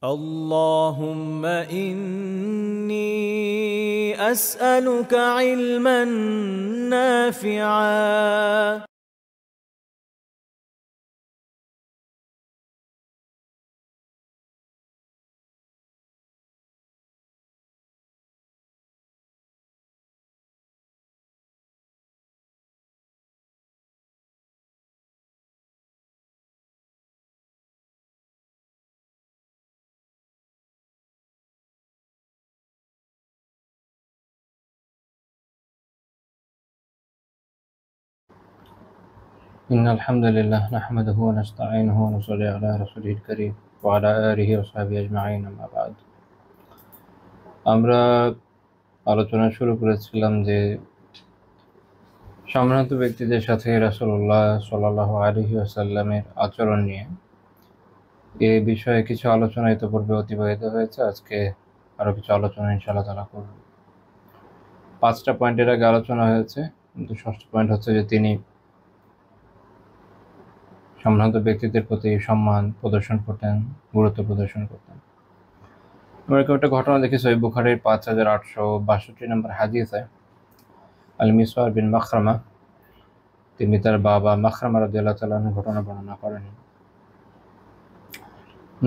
اللهم إني أسألك علما نافعا إن الحمد لله نحمده ونستعينه ونصلي على رسوله الكريم وعلى آله وصحبه أجمعين أما بعد আমরা আলোচনা শুরু করেছিলাম যে সম্মানিত ব্যক্তিদের সাথে রাসূলুল্লাহ সাল্লাল্লাহু আলাইহি ওয়াসাল্লামের আচরণ নিয়ে এই বিষয়ে কিছু আলোচনা ইতিপূর্বে অতিবাহিত হয়েছে। আজকে আরো কিছু আলোচনা ইনশাআল্লাহ তাআলা করব। 5টা পয়েন্টের আগে আলোচনা হয়েছে, কিন্তু ষষ্ঠ পয়েন্ট হচ্ছে যে তিনি সম্মানিত ব্যক্তিদের প্রতি সম্মান প্রদর্শন করতেন, গুরুত্ব প্রদর্শন করতেন। আমরা একটা ঘটনা দেখি সহিহ বুখারীর 5862 নম্বর হাদিসে আল মিসওয়ার বিন মাখরামা তিনি তার বাবা মাখরামা রাদিয়াল্লাহু তাআলা আনহু ঘটনা বর্ণনা করেন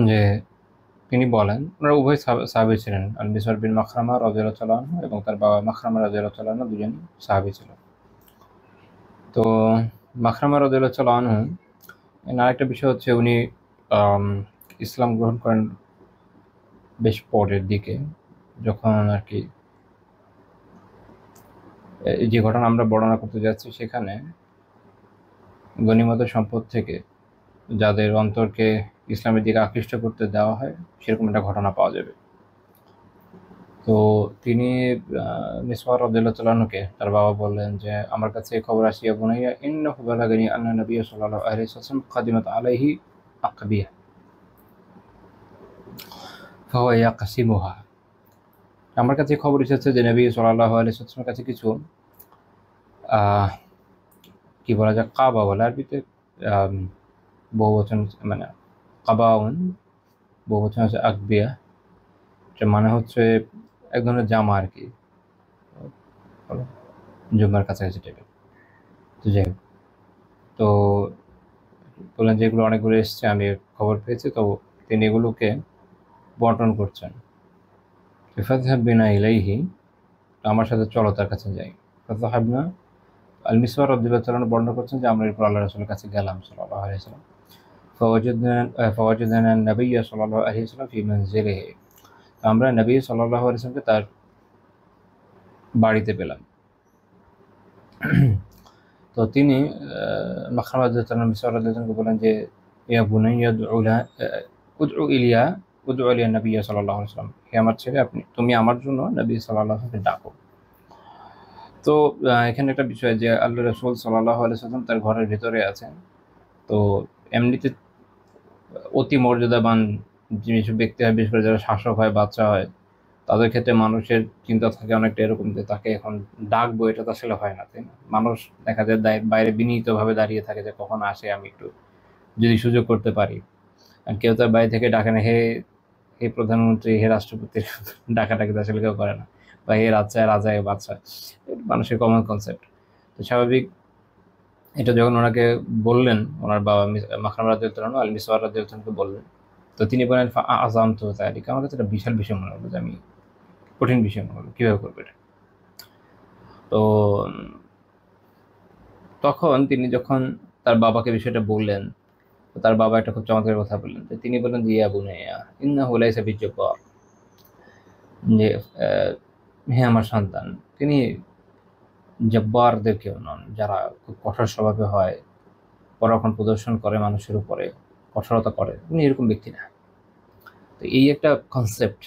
যে তিনি বলেন, ওনারা উভয় সাহাবী ছিলেন। আল মিসওয়ার বিন মাখরামা রাদিয়াল্লাহু তাআলা আনহু এবং তার বাবা মাখরামা রাদিয়াল্লাহু তাআলা আনহু দুজন সাহাবী ছিলেন। তো মাখরামা রাদিয়াল্লাহু তাআলা আনহু আরেকটা বিষয় হচ্ছে উনি ইসলাম গ্রহণ করেন বেশ পরের দিকে, যখন আর কি যে ঘটনা আমরা বর্ণনা করতে যাচ্ছি সেখানে গনিমতের সম্পদ থেকে যাদের অন্তরকে ইসলামের দিকে আকৃষ্ট করতে দেওয়া হয় সেরকম একটা ঘটনা পাওয়া যাবে। তো তিনি মিসওয়ার রাদিয়াল্লাহু তাআলা আনহুকে তার বাবা বললেন যে আমার কাছে খবর আসিয়া বুনাইয়া ইন্নাহু বালাগানি আন্না নবী সাল্লাল্লাহু আলাইহি ওয়াসাল্লাম কাদিমাত আলাইহি আকবিয়া ফাহুয়া ইয়াকসিমুহা। আমার কাছে খবর এসেছে যে নবী সাল্লাল্লাহু আলাইহি ওয়াসাল্লামের কাছে কিছু কি বলা যায়, কাবা বলে আরবিতে, বহুবচন মানে কাবাউন, বহুবচন হচ্ছে আকবিয়া, যার মানে হচ্ছে এক ধরনের জামা আর কি, জুম্মার কাছাকাছি টাইপের। তো যাই হোক, তো বললেন যে এগুলো অনেকগুলো এসছে, আমি খবর পেয়েছি। তো তিনি এগুলোকে বন্টন করছেন। ফাযহাবিনা ইলাইহি, আমার সাথে চলো তার কাছে যাই। ফাযহাবনা, আল মিসওয়ার রাদিয়াল্লাহু তাআলা বর্ণনা করছেন যে আমরা এরপর আল্লাহ রাসূলের কাছে গেলাম সাল্লাল্লাহু আলাইহি ওয়াসাল্লাম। ফাওয়াজাদনা নবী সাল্লাল্লাহু আলাইহি ওয়াসাল্লাম ফি মানজিলিহি, আমরা নবী সাল্লাল্লাহু আলাইহি ওয়াসাল্লামকে তার বাড়িতে পেলাম। তো তিনি মাখরামা রাদিয়াল্লাহু তাআলা মিসওয়ার রাদিয়াল্লাহু তাআলাকে বলেন যে ইয়া বুনাইয়া উদউ ইলিয়া নবী সাল্লাল্লাহু আলাইহি ওয়াসাল্লাম, হে আমার ছেলে, তুমি আমার জন্য নবী সাল্লাল্লাহু আলাইহি ওয়াসাল্লামকে ডাকো। তো এখানে একটা বিষয় যে আল্লাহ রাসূল সাল্লাল্লাহু আলাইহি ওয়াসাল্লাম তার ঘরের ভিতরে আছেন। তো এমনিতে অতি মর্যাদাবান যেসব ব্যক্তি হয়, বিশেষ করে যারা শাসক হয়, বাচ্চা হয়, তাদের ক্ষেত্রে মানুষের চিন্তা থাকে অনেকটা এরকম যে তাকে এখন ডাকবো, এটা তো আসলে হয় না, তাই না? মানুষ দেখা যায় বাইরে বিনীতভাবে দাঁড়িয়ে থাকে যে কখন আসে, আমি একটু যদি সুযোগ করতে পারি। আর কেউ তার বাড়ি থেকে ডাকে না, হে হে প্রধানমন্ত্রী, হে রাষ্ট্রপতি, ডাকাটাকি তো আসলে কেউ করে না, বা হে রাজা হে বাচ্চা, মানুষের কমন কনসেপ্ট। তো স্বাভাবিক এটা যখন ওনাকে বললেন, ওনার বাবা মাখরামা রাদিয়াল্লাহু তাআলা আল মিসওয়ার রাদিয়াল্লাহু তাআলাকে বললেন, তো তিনি বলেন আযামতু যালিকা, আমার কাছে একটা বিশাল বিষয় মনে হলো, যে আমি কঠিন বিষয় মনে হলো, কীভাবে করবো এটা। তো তখন তিনি যখন তার বাবাকে বিষয়টা বললেন, তো তার বাবা একটা খুব চমৎকার কথা বললেন, যে তিনি বললেন যে ইয়া বুনাইয়া ইন্নাহু লাইসা বিজব্বার, যে হে আমার সন্তান, তিনি জব্বারদের কেউ নন, যারা খুব কঠোর স্বভাবে হয়, পরাক্রম প্রদর্শন করে মানুষের উপরে, কঠোরতা করে, উনি এরকম ব্যক্তি না। তো এই একটা কনসেপ্ট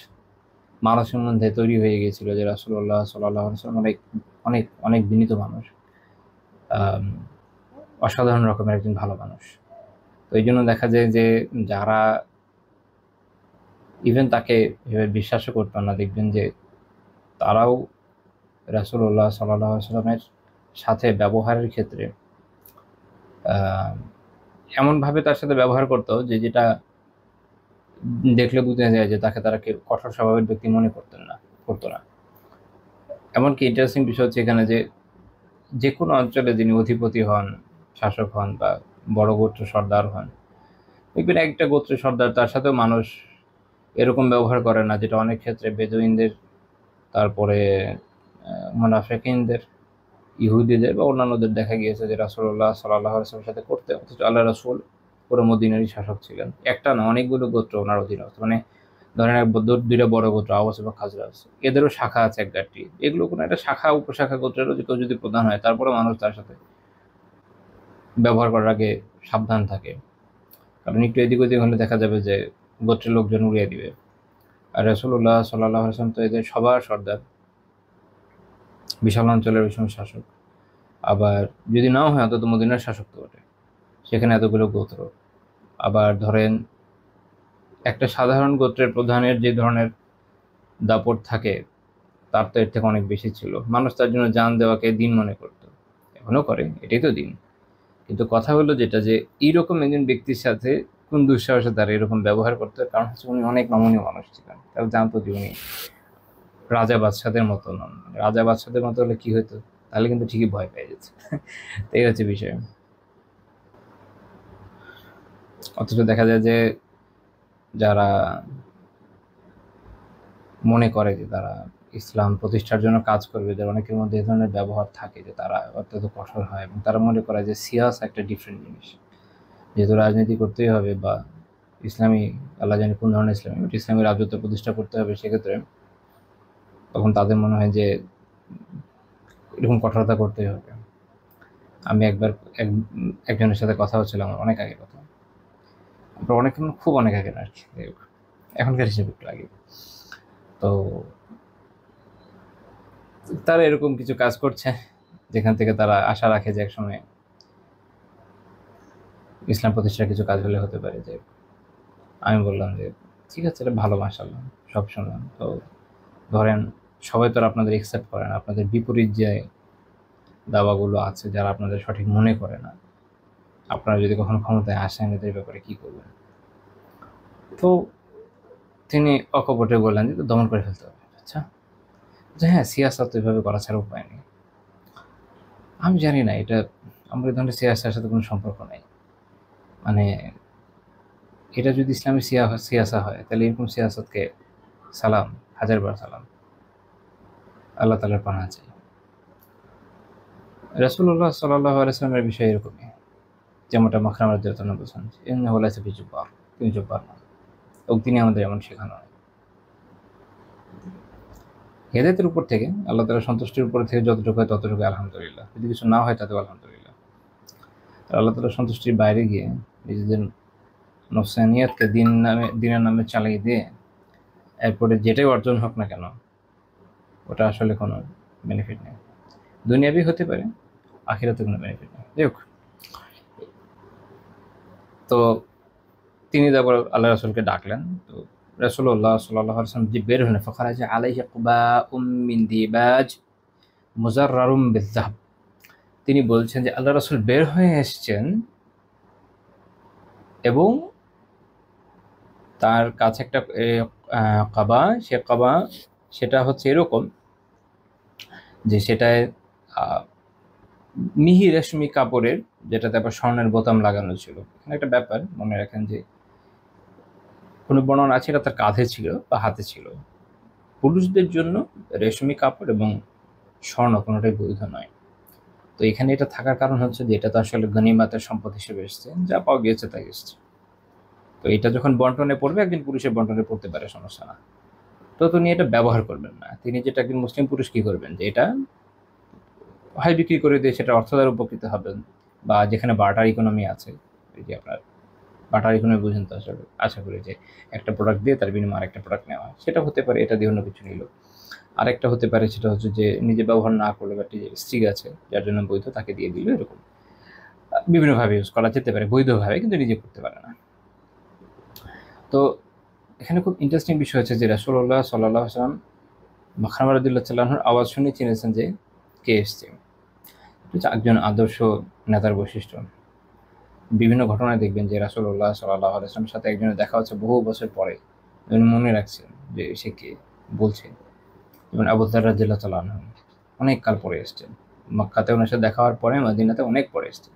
মানুষের মধ্যে তৈরি হয়ে গিয়েছিল যে রাসূলুল্লাহ সাল্লাল্লাহু আলাইহি ওয়াসাল্লাম অনেক অনেক অনেক বিনীত মানুষ, অসাধারণ রকমের একজন ভালো মানুষ। তো এই জন্য দেখা যায় যে যারা ইভেন তাকে এভাবে বিশ্বাসও করতেন না, দেখবেন যে তারাও রাসূলুল্লাহ সাল্লাল্লাহু আলাইহি ওয়াসাল্লামের সাথে ব্যবহারের ক্ষেত্রে এমনভাবে তার সাথে ব্যবহার করতো যে যেটা দেখলে বুঝতে যায় যে তাকে তারা কেউ কঠোর স্বভাবের ব্যক্তি মনে করতো না। এমনকি ইন্টারেস্টিং বিষয় হচ্ছে এখানে যে কোনো অঞ্চলে যিনি অধিপতি হন, শাসক হন বা বড় গোত্র সর্দার হন, দেখবেন একটা গোত্রের সর্দার তার সাথেও মানুষ এরকম ব্যবহার করে না, যেটা অনেক ক্ষেত্রে বেদুইনদের, তারপরে মুনাফিকিনদের, ইহুদিদের বা অন্যান্যদের দেখা গিয়েছে যে রাসূলুল্লাহ সাল্লাল্লাহু আলাইহি ওয়াসাল্লামের সাথে করতে। অথচ আল্লাহ রাসূল পুরো মদিনারই শাসক ছিলেন। একটা না, অনেকগুলো গোত্র ওনার অধীনস্থ। মানে ধরেন দুইটা বড় গোত্র আওয়াজ এবং খাজরাজ, এদেরও শাখা আছে 1-2টি। এগুলো কোনো একটা শাখা উপশাখা গোত্রেরও কেউ যদি প্রধান হয়, তারপরে মানুষ তার সাথে ব্যবহার করার আগে সাবধান থাকে, কারণ একটু এদিক ওদিক হলে দেখা যাবে যে গোত্রের লোকজন উড়িয়ে দিবে। আর রাসূলুল্লাহ সাল্লাল্লাহু আলাইহি ওয়াসাল্লাম তো এদের সবার সর্দার, বিশাল অঞ্চলের ওই সময় শাসক। আবার যদি নাও হয় অন্তত মদিনার শাসক তো বটে, সেখানে এতগুলো গোত্র। আবার ধরেন একটা সাধারণ গোত্রের প্রধানের যে ধরনের দাপট থাকে, তার তো এর থেকে অনেক বেশি ছিল। মানুষ তার জন্য জান দেওয়াকে দিন মনে করতো, এখনো করে, এটাই তো দিন। কিন্তু কথা হলো যেটা, যে এইরকম একজন ব্যক্তির সাথে কোন দুঃসাহসে তারা এরকম ব্যবহার করতো, কারণ হচ্ছে উনি অনেক নমনীয় মানুষ ছিলেন। তারা জানতো যে উনি রাজা বাদশাদের মতো নন। রাজা বাদশাদের মতো হলে কি হতো, তাহলে কিন্তু ঠিকই ভয় পেয়ে যেত। এই হচ্ছে বিষয়। অথচ দেখা যায় যে যারা মনে করে যে তারা ইসলাম প্রতিষ্ঠার জন্য কাজ করবে, যার অনেকের মধ্যে এই ধরনের ব্যবহার থাকে যে তারা অত্যন্ত কঠোর হয়, এবং তারা মনে করে যে সিয়াস একটা ডিফারেন্ট জিনিস, যেহেতু রাজনীতি করতেই হবে বা ইসলামী, আল্লাহ জানি কোন ধরনের ইসলামী, বাট ইসলামী রাজত্ব প্রতিষ্ঠা করতে হবে, সেক্ষেত্রে তখন তাদের মনে হয় যে এরকম কঠোরতা করতেই হবে। আমি একবার একজনের সাথে কথা হচ্ছিল, আমার অনেক আগে কথা, অনেক খুব অনেক আগে আর কি, এখনকার হিসেবে একটু আগে। তো তারা এরকম কিছু কাজ করছে যেখান থেকে তারা আশা রাখে যে একসময় ইসলাম প্রতিষ্ঠার কিছু কাজ হলে হতে পারে। যে আমি বললাম যে ঠিক আছে, এটা ভালো, মাশাআল্লাহ, সব শুনলাম। তো ধরেন সবাই তো আর আপনাদের একসেপ্ট করে না, আপনাদের বিপরীত যে দাওয়াগুলো আছে, যারা আপনাদের সঠিক মনে করে না, আপনারা যদি কখনো ক্ষমতায় আসেন, এদের ব্যাপারে কি করবেন? তো তিনি অকপটে বললেন যে দমন করে ফেলতে হবে। আচ্ছা, যে হ্যাঁ, সিয়াসত তো এভাবে করা ছাড়া উপায় নেই। আমি জানি না, এটা আমার এই ধরনের সিয়াসার সাথে কোনো সম্পর্ক নেই। মানে এটা যদি ইসলামী সিয়াসা হয়, তাহলে এরকম সিয়াসতকে সালাম, হাজারবার সালাম, আল্লাহ তাআলার পানা চাই। রাসূলুল্লাহ সাল্লাল্লাহু আলাইহি ওয়াসাল্লামের বিষয় এরকমই, যেমনটা মাখরাম রাদিয়াল্লাহু আনহু বলেছেন, ইন্নাহু লাইসা বিজব্বার, তিনি জব্বার নন, এবং তিনি আমাদের এমন শেখানো হয়। হেদায়েতের উপর থেকে, আল্লাহ তাআলার সন্তুষ্টির উপর থেকে যতটুকু হয় ততটুকু আলহামদুলিল্লাহ, যদি কিছু না হয় তাতেও আলহামদুলিল্লাহ। আর আল্লাহ তাআলার সন্তুষ্টির বাইরে গিয়ে নিজেদের নফসানিয়াতকে দিনের নামে চালিয়ে দিয়ে এরপরে যেটাই অর্জন হোক না কেন, ওটা আসলে কোনো বেনিফিট নেই। দুনিয়াবি হতে পারে, আখিরাতে কোনো বেনিফিট নেই। যাই হোক, তো তিনি তারপর আল্লাহ রাসূলকে ডাকলেন। তো রাসূলুল্লাহ সাল্লাল্লাহু আলাইহি ওয়াসাল্লাম যে বের হলেন, ফাখারাজা আলাইহি কুবাউম মিন দিবাজ মুজাররারুম বিযযাহব। তিনি বলছেন যে আল্লাহ রাসূল বের হয়ে এসেছেন এবং তার কাছে একটা কাবা, সে কাবা সেটা হচ্ছে এরকম যে সেটায় মিহি রেশমি কাপড়ের, যেটাতে আবার স্বর্ণের বোতাম লাগানো ছিল। এখানে একটা ব্যাপার মনে রাখেন যে কোনো বর্ণনা আছে এটা তার কাঁধে ছিল বা হাতে ছিল। পুরুষদের জন্য রেশমি কাপড় এবং স্বর্ণ কোনোটাই বৈধ নয়। তো এখানে এটা থাকার কারণ হচ্ছে যে এটা তো আসলে গনিমাতের সম্পদ হিসেবে এসছে, যা পাওয়া গিয়েছে তাই এসছে। তো এটা যখন বন্টনে পড়বে, একজন পুরুষের বন্টনে পড়তে পারে, সমস্যা না। তো তিনি এটা ব্যবহার করবেন না। তিনি যেটা একজন মুসলিম পুরুষ কি করবেন, যে এটা হয় বিক্রি করে দিয়ে সেটা অর্থ দ্বারা উপকৃত হবেন, বা যেখানে বার্টার ইকোনমি আছে, এই যে আপনার বার্টার ইকোনমি বুঝেন তো আসলে, আশা করি যে একটা প্রোডাক্ট দিয়ে তার বিনিময়ে আরেকটা প্রোডাক্ট নেওয়া হয়, সেটা হতে পারে, এটা দিয়ে অন্য কিছু নিল। আরেকটা হতে পারে সেটা হচ্ছে যে নিজে ব্যবহার না করলে বা স্ত্রী আছে যার জন্য বৈধ, তাকে দিয়ে দিল, এরকম বিভিন্নভাবে ইউজ করা যেতে পারে বৈধভাবে, কিন্তু নিজে করতে পারে না। তো এখানে খুব ইন্টারেস্টিং বিষয় হচ্ছে যে রাসূলুল্লাহ সাল্লাল্লাহু আলাইহি ওয়াসাল্লাম মাখরাম রাদিয়াল্লাহু তাআলা আনহুর আওয়াজ শুনে চিনেছেন যে কে এসছে। এটা একজন আদর্শ নেতার বৈশিষ্ট্য। বিভিন্ন ঘটনায় দেখবেন যে রাসূলুল্লাহ সাল্লাল্লাহু আলাইহি ওয়াসাল্লামের সাথে একজনের দেখা হচ্ছে বহু বছর পরে, উনি মনে রাখছেন যে সে কে, বলছেন। যেমন আবু যর রাদিয়াল্লাহু তাআলা আনহু অনেক কাল পরে এসেছেন, মক্কাতে ওনার সাথে দেখা হওয়ার পরে মদিনাতে অনেক পরে এসেছেন,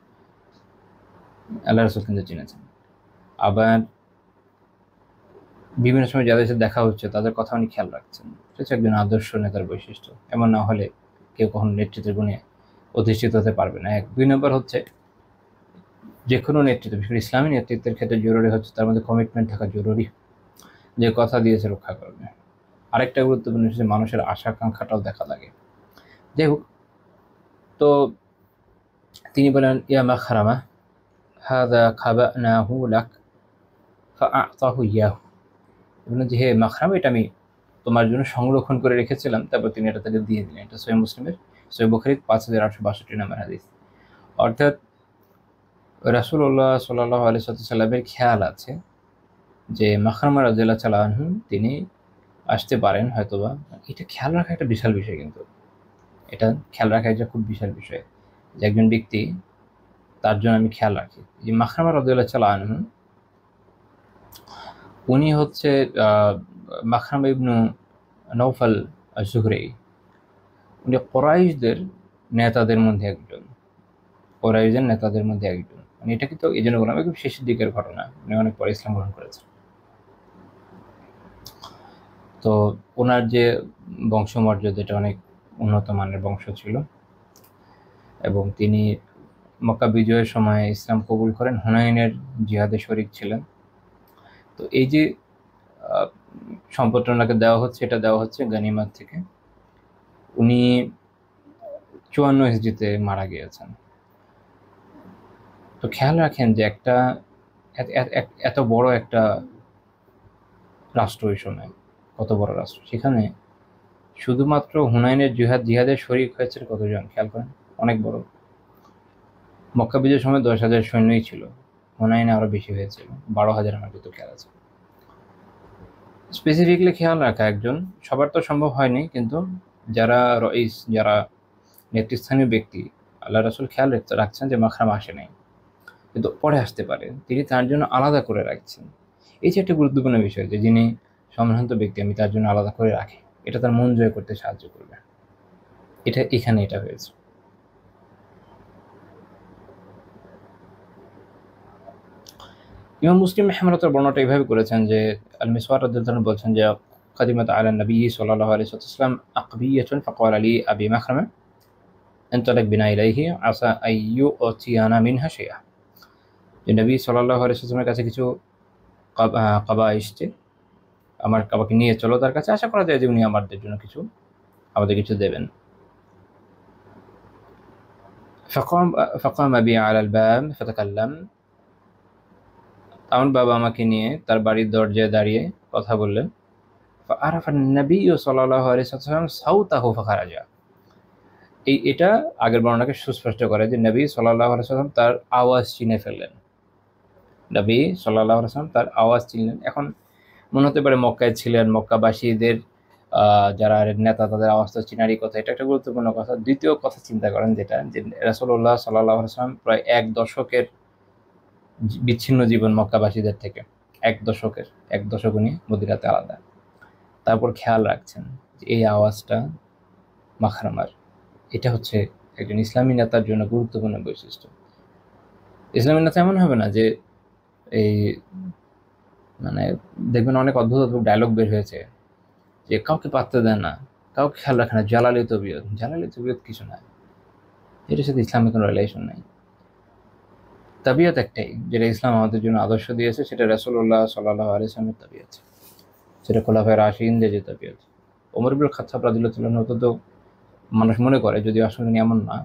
আল্লাহ রাসূল কিন্তু চিনেছেন। আবার বিভিন্ন সময় যাদের সাথে দেখা হচ্ছে তাদের কথা উনি খেয়াল রাখছেন। এটা হচ্ছে একজন আদর্শ নেতার বৈশিষ্ট্য। এমন না হলে কেউ কখনো নেতৃত্বের গুণে অধিষ্ঠিত হতে পারবে না। ১ ২ নম্বর হচ্ছে যে কোনো নেতৃত্ব, বিশেষ করে ইসলামী নেতৃত্বের ক্ষেত্রে জরুরি হচ্ছে তার মধ্যে কমিটমেন্ট থাকা জরুরি, যে কথা দিয়েছে রক্ষা করবে। আরেকটা গুরুত্বপূর্ণ হচ্ছে মানুষের আশা আকাঙ্ক্ষাটাও দেখা লাগে। যাই হোক, তো তিনি বলেন, ইয়া মাখরামা হাযা খাবানাহু লাক ফাআতাহু ইয়াহু। বললেন যে হে মাখরামা, এটা আমি তোমার জন্য সংরক্ষণ করে রেখেছিলাম, তারপর তিনি এটা তাকে দিয়ে দিলেন। এটা সহিহ মুসলিমের, সহিহ বুখারীর 5862 নম্বর হাদিস। অর্থাৎ রাসূলুল্লাহ সাল্লাল্লাহু আলাইহি ওয়াসাল্লামের খেয়াল আছে যে মাখরামা রাদিয়াল্লাহু তাআলা আনহু তিনি আসতে পারেন হয়তোবা। এটা খেয়াল রাখা একটা বিশাল বিষয়, কিন্তু এটা খেয়াল রাখা এটা খুব বিশাল বিষয় যে একজন ব্যক্তি, তার জন্য আমি খেয়াল রাখি। যে মাখরামা রাদিয়াল্লাহু তাআলা আনহু উনি হচ্ছে মাখরামা ইবনু নওফাল আয-যুহরি, উনি কুরাইশদের নেতাদের মধ্যে একজন, কুরাইশের নেতাদের মধ্যে একজন। মানে এটা কিন্তু এই জন্য বললাম একদম শেষের দিকের ঘটনা, উনি অনেক পরে ইসলাম গ্রহণ করেছেন। তো ওনার যে বংশমর্যাদা এটা অনেক উন্নত মানের বংশ ছিল, এবং তিনি মক্কা বিজয়ের সময় ইসলাম কবুল করেন, হুনাইনের জিহাদে শরীক ছিলেন। তো এই যে সম্পদটা ওনাকে দেওয়া হচ্ছে, এটা দেওয়া হচ্ছে গনিমত থেকে। উনি ৫৪ হিজরিতে মারা গিয়েছেন। তো খেয়াল রাখেন যে একটা এত বড় একটা রাষ্ট্র, ওই সময় কত বড় রাষ্ট্র, সেখানে শুধুমাত্র হুনাইনের জিহাদের শরীক হয়েছে কতজন, খেয়াল করেন, অনেক বড়। মক্কা বিজয়ের সময় ১০,০০০ সৈন্যই ছিল, হুনাইনে আরো বেশি হয়েছিল, ১২,০০০ আমার কিন্তু খেয়াল আছে। স্পেসিফিকলি খেয়াল রাখা একজন, সবার তো সম্ভব হয়নি, কিন্তু যারা রইস, যারা নেতৃস্থানীয় ব্যক্তি, আল্লাহ রাসূল খেয়াল রাখছেন যে মাখরামা আসে নাই, কিন্তু পরে আসতে পারে, তিনি তার জন্য আলাদা করে রাখছেন। এই যে একটা গুরুত্বপূর্ণ বিষয় যে যিনি সম্ভ্রান্ত ব্যক্তি, আমি তার জন্য আলাদা করে রাখি, এটা তার মন জয় করতে সাহায্য করবে। এটা এখানে এটা হয়েছে। ইমাম মুসলিম রাহিমাহুল্লাহ বর্ণনাটা এইভাবে করেছেন যে আল মিসওয়ার রাদিয়াল্লাহু আনহু বলছেন যে কাদিমাত আলা নবী সাল্লাল্লাহু আলাইহি ওয়াসাল্লাম আকবিয়াতুন ফাকালা লি আবি মাখরামা আনতালিক বিনা ইলাইহি আসা আইয়ু উতিয়ানা মিনহা শাইআ। যে নবী সাল্লাল্লাহু আলাইহি ওয়াসাল্লামের কাছে কিছু কাবা এসছে, আমার কাবাকে নিয়ে চলো তার কাছে, আশা করা যায় যে উনি আমাদের কিছু দেবেন। ফাকাম বি আলাল বাব ফাতাকাল্লাম। আমার বাবা আমাকে নিয়ে তার বাড়ির দরজায় দাঁড়িয়ে কথা বললেন। ফাআরাফা নবী সাল্লাল্লাহু আলাইহি ওয়াসাল্লাম সাউতাহু ফাখারাজা। এটা আগের বর্ণনাকে সুস্পষ্ট করে যে নবী সাল্লাল্লাহু আলাইহি ওয়াসাল্লাম তার আওয়াজ চিনে ফেললেন। নবী সাল্লাল্লাহু আলাইহি ওয়াসাল্লাম তার আওয়াজ চিনলেন। এখন মনে হতে পারে মক্কায় ছিলেন, মক্কাবাসীদের যারা নেতা, তাদের আওয়াজ তো চিনারই কথা, এটা একটা গুরুত্বপূর্ণ কথা। দ্বিতীয় কথা চিন্তা করেন যেটা, যে রাসূলুল্লাহ সাল্লাল্লাহু আলাইহি ওয়াসাল্লাম প্রায় ১ দশকের বিচ্ছিন্ন জীবন মক্কাবাসীদের থেকে, ১ দশক উনি মদিনাতে আলাদা। তারপর খেয়াল রাখছেন যে এই আওয়াজটা মাখরামার। এটা হচ্ছে একজন ইসলামী নেতার জন্য গুরুত্বপূর্ণ বৈশিষ্ট্য। ইসলামী নেতা এমন হবে না যে এই মানে দেখবেন অনেক অদ্ভুত অদ্ভুত ডায়লগ বের হয়েছে যে কাউকে পাত্তা দেয় না, কাউকে খেয়াল রাখে না, জালালি তবিয়ত কিছু না, এটার সাথে ইসলামের কোনো রিলেশন নাই। তাবিয়ত একটাই, যেটা ইসলাম আমাদের জন্য আদর্শ দিয়েছে, সেটা রাসূলুল্লাহ সাল্লাল্লাহু আলাইহি ওয়াসাল্লামের তাবিয়ত, সেটা খোলাফায়ে রাশিদিনদের যে তাবিয়ত। ওমর ইবনুল খাত্তাব রাদিয়াল্লাহু তাআলা তো মানুষ মনে করে, যদি আসলে এমন না,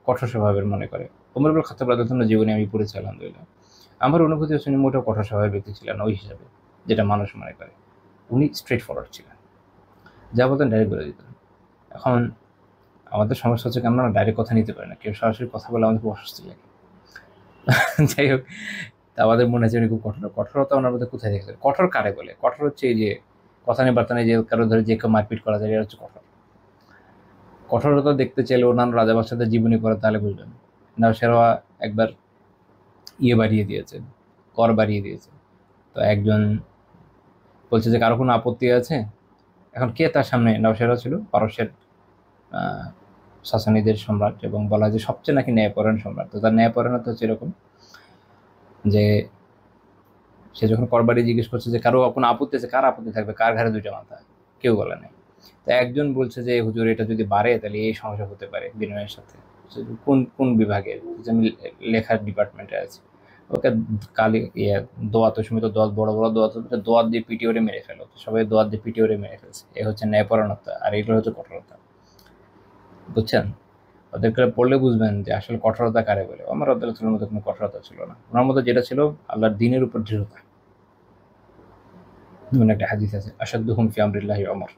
কঠোর স্বভাবের মনে করে। ওমর ইবনুল খাত্তাব রাদিয়াল্লাহু তাআলার জীবনে আমি পড়েছি, আলহামদুলিল্লাহ, আমার অনুভূতি হচ্ছে উনি মোটেও কঠোর স্বভাবের ব্যক্তি ছিলেন ওই হিসাবে, যেটা মানুষ মনে করে। উনি স্ট্রেট ফরওয়ার্ড ছিলেন, যা বলতেন ডাইরেক্ট বলে দিতেন। এখন আমাদের সমস্যা হচ্ছে কি, আমরা ডাইরেক্ট কথা নিতে পারি না, কেউ সরাসরি কথা বলে আমাদের খুব অস্বস্তি লাগে। যাই হোক, আমাদের মনে হচ্ছে উনি খুব কঠোরতা ওনার মধ্যে কোথায় দেখলেন? কঠোর কারে বলে? কঠোর হচ্ছে এই যে কথা নেই বার্তা নেই, যে কারো ধরে যে কেউ মারপিট করা যায়, এটা হচ্ছে কঠোর। কঠোরতা দেখতে চাইলে অন্যান্য রাজা বাদশাদের জীবনী পড়ে, তাহলে বুঝবেন। না, সেরা একবার বাড়িয়ে দিয়েছে, কর বাড়িয়ে দিয়েছে। তো একজন বলছে যে কারো কোনো আপত্তি আছে? এখন কে তার সামনে? নওশেরা ছিল পারস্যের সাসানিদের সম্রাট, এবং বলা হয় যে সবচেয়ে নাকি ন্যায়পরায়ণ সম্রাট। তো তার ন্যায়পরায়ণতা হচ্ছে এরকম যে সে যখন করবাড়ি জিজ্ঞেস করছে যে কারো কোনো আপত্তি আছে, কার আপত্তি থাকবে, কার ঘাড়ে দুইটা মাথা, কেউ বলে নাই। তো একজন বলছে যে হুজুর এটা যদি বাড়ে তাহলে এই সমস্যা হতে পারে বিনয়ের সাথে। কোন কোন বিভাগের? যে আমি লেখার ডিপার্টমেন্টে আছি। ওকে কালি দোয়াত, ওই সময় তো দোয়াত, বড় বড় দোয়াত, দোয়াত দিয়ে পিটি ওরে মেরে ফেলো, সবাই দোয়াত দিয়ে পিটি ওরে মেরে ফেলছে। এ হচ্ছে ন্যায়পরায়ণতা, আর এগুলো হচ্ছে কঠোরতা। বুঝছেন? ওদেরকে পড়লে বুঝবেন যে আসলে কঠোরতা কারে বলে। আমার রাদিয়াল্লাহু মধ্যে কোনো কঠোরতা ছিল না, ওনার মধ্যে যেটা ছিল আল্লাহর দ্বীনের উপর দৃঢ়তা। যেমন একটা হাদিস আছে, আসাদ্দুহুম ফি আমরিল্লাহি ওমর,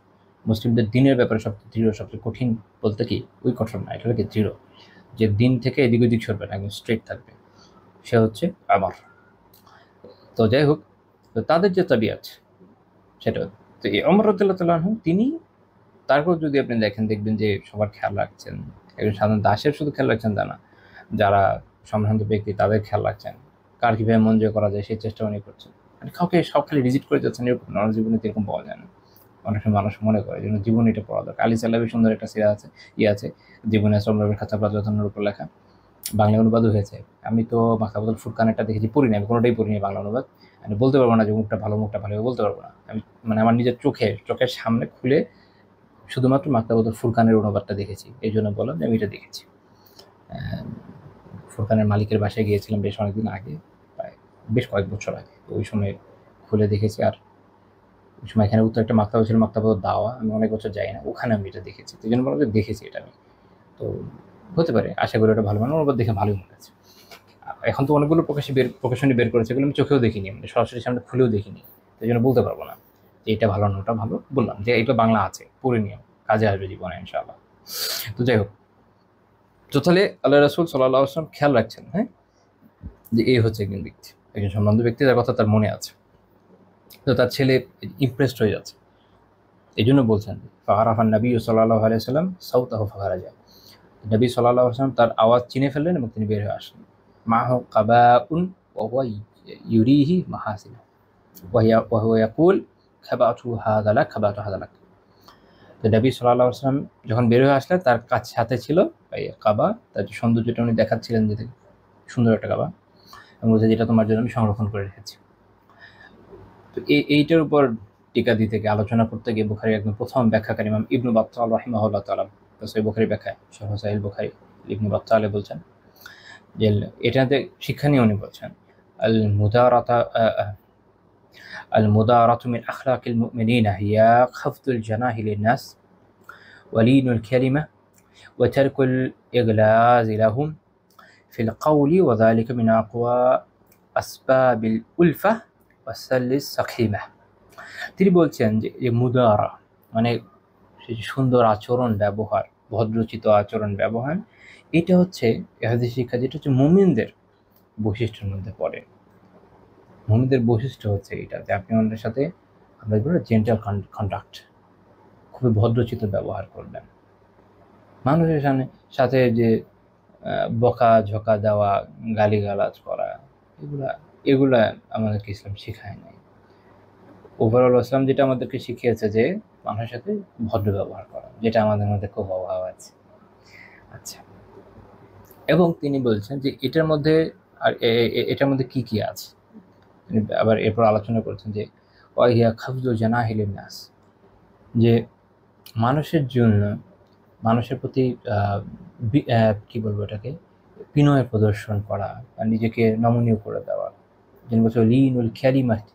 মুসলিমদের দ্বীনের ব্যাপারে সবচেয়ে দৃঢ়, সবচেয়ে কঠিন বলতে কি ওই কঠোর না, এটা হচ্ছে দৃঢ়, যে দ্বীন থেকে এদিক ওদিক সরবে না, একদম স্ট্রেট থাকবে, সে হচ্ছে আমার। তো যাই হোক, তো তাদের যে তাবিয়াত সেটা, তো এই ওমর রাদিয়াল্লাহু তাআলা আনহু তিনি, তারপর যদি আপনি দেখেন দেখবেন যে সবার খেয়াল রাখছেন, একজন সাধারণ দাসের শুধু খেয়াল রাখছেন তা না, যারা সম্ভ্রান্ত ব্যক্তি তাদের খেয়াল রাখছেন, কার কীভাবে মন জয় করা যায় সেই চেষ্টা উনি করছেন। মানে কাউকে সব খালি রিজিট করে যাচ্ছেন এরকম নর জীবনে এরকম পাওয়া যায় না। অনেক সময় মানুষ মনে করে যেন জীবন এটা পড়া দরকার। আলী সাল্লাবি সুন্দর একটা সিরা আছে, আছে জীবনে সম্রাটের খাতা প্রাচনের উপর লেখা, বাংলা অনুবাদও হয়েছে। আমি তো মাকাবুল ফুরকানেরটা দেখেছি, পড়িনি, আমি কোনোটাই পড়িনি বাংলা অনুবাদ। আমি বলতে পারবো না যে মুখটা ভালো বলতে পারবো না আমি, মানে আমার নিজের চোখের সামনে খুলে শুধুমাত্র মাকতাবুল ফুরকানের অনুবাদটা দেখেছি, এই জন্য বললাম যে আমি এটা দেখেছি। ফুরকানের মালিকের বাসায় গিয়েছিলাম বেশ অনেকদিন আগে, প্রায় বেশ কয়েক বছর আগে, তো ওই সময় খুলে দেখেছি। আর ওই সময় এখানে উত্তর একটা মাকতাবা ছিল, মাকতাবা দাওয়া, আমি অনেক বছর যাই না, ওখানে আমি এটা দেখেছি, তো এই জন্য বললাম যে দেখেছি এটা আমি। তো হতে পারে, আশা করি ওটা ভালো, মানে অনুবাদ দেখে ভালোই মনে হয়েছে। এখন তো অনেকগুলো প্রকাশনী বের করেছে, এগুলো আমি চোখেও দেখিনি, মানে সরাসরি সামনে খুলেও দেখিনি, তো এই জন্য বলতে পারবো না যে এটা ভালো না ওটা ভালো। বললাম যে এটা বাংলা আছে, পড়ে নিয়ে কাজে আসবে জীবনে ইনশাআল্লাহ। তো যাই হোক, তো তাহলে আল্লাহ রাসূল সাল্লাল্লাহু আলাইহি ওয়াসাল্লাম খেয়াল রাখছেন, হ্যাঁ, যে এই হচ্ছে একজন ব্যক্তি, একজন সম্বন্ধ ব্যক্তি, যার কথা তার মনে আছে। তো তার ছেলে ইমপ্রেসড হয়ে যাচ্ছে, এই জন্য বলছেন ফারাফান নবী সাল্লাল্লাহু আলাইহি ওয়াসাল্লাম সাউতাহু ফাখারাজা, নবী সাল্লাল্লাহু আলাইহি ওয়াসাল্লাম তার আওয়াজ চিনে ফেললেন এবং তিনি বের হয়ে আসলেন। মাহু কাবাউন ওয়া হুয়া ইউরিহি মাহাসিনা ওয়া হুয়া ইয়াকুল খাবাতু হাযা লাক, খাবাতু হাযা লাক। তো নবী সাল্লাল্লাহু আলাইহি ওয়াসাল্লাম যখন বের হয়ে আসলেন, তার কাছে হাতে ছিল এই কাবা, তার যে সৌন্দর্যটা উনি দেখাচ্ছিলেন, যে সুন্দর একটা কাবা, এবং বলছে যেটা তোমার জন্য আমি সংরক্ষণ করে রেখেছি। তো এইটার উপর টিকা দিতে গিয়ে, আলোচনা করতে গিয়ে, বুখারী একদম প্রথম ব্যাখ্যাকারী ইমাম ইবনু বাত্তাল রাহিমাহুল্লাহ তাআলা সহিহ বুখারী ব্যাখ্যায়, শারহ সহিহ বুখারী, ইবনু বাত্তাল বলছেন যে এটাতে শিক্ষা নিয়ে উনি বলছেন আল মুদারাতা আল মুদারাতু মিন আখলাকিল মুমিনিনা হিয়া খাফদুল জানাহি লিন-নাস ওয়া লিনুল কালিমা ওয়া তারকুল ইগলাজ লাহুম ফিল কওলি ওয়া যালিকা মিন আকওয়া আসবাবিল উলফা ওয়া সাল্লিস সাকিমা। তিনি বলছেন যে মুদারা মানে সুন্দর আচরণ ব্যবহার, ভদ্রচিত আচরণ ব্যবহার, এটা হচ্ছে ইহাদি শিক্ষা, যেটা হচ্ছে মুমিনদের বৈশিষ্ট্যের মধ্যে পড়ে। মুমিনদের বৈশিষ্ট্য হচ্ছে এটা, যে আপনি আমাদের সাথে, আমরা বলি জেন্টাল কন্ডাক্ট, খুবই ভদ্রচিত ব্যবহার করবেন। মানুষের সাথে যে বকা ঝকা দেওয়া, গালিগালাজ করা, এগুলা আমাদেরকে ইসলাম শেখায় নাই। ওভারঅল ইসলাম যেটা আমাদেরকে শিখিয়েছে যে মানুষের সাথে ভদ্র ব্যবহার করা, যেটা আমাদের মধ্যে খুব অভাব আছে। আচ্ছা, এবং তিনি বলছেন যে এটার মধ্যে, আর এটার মধ্যে কি কি আছে, আবার এরপর আলোচনা করছেন যে ওয়াহিয়া খাফজু জানাহি লিন-নাস, যে মানুষের জন্য, মানুষের প্রতি কি বলবো এটাকে, বিনয় প্রদর্শন করা, আর নিজেকে নমনীয় করে দেওয়া। যিনি বলছে লিনুল কালিমাত,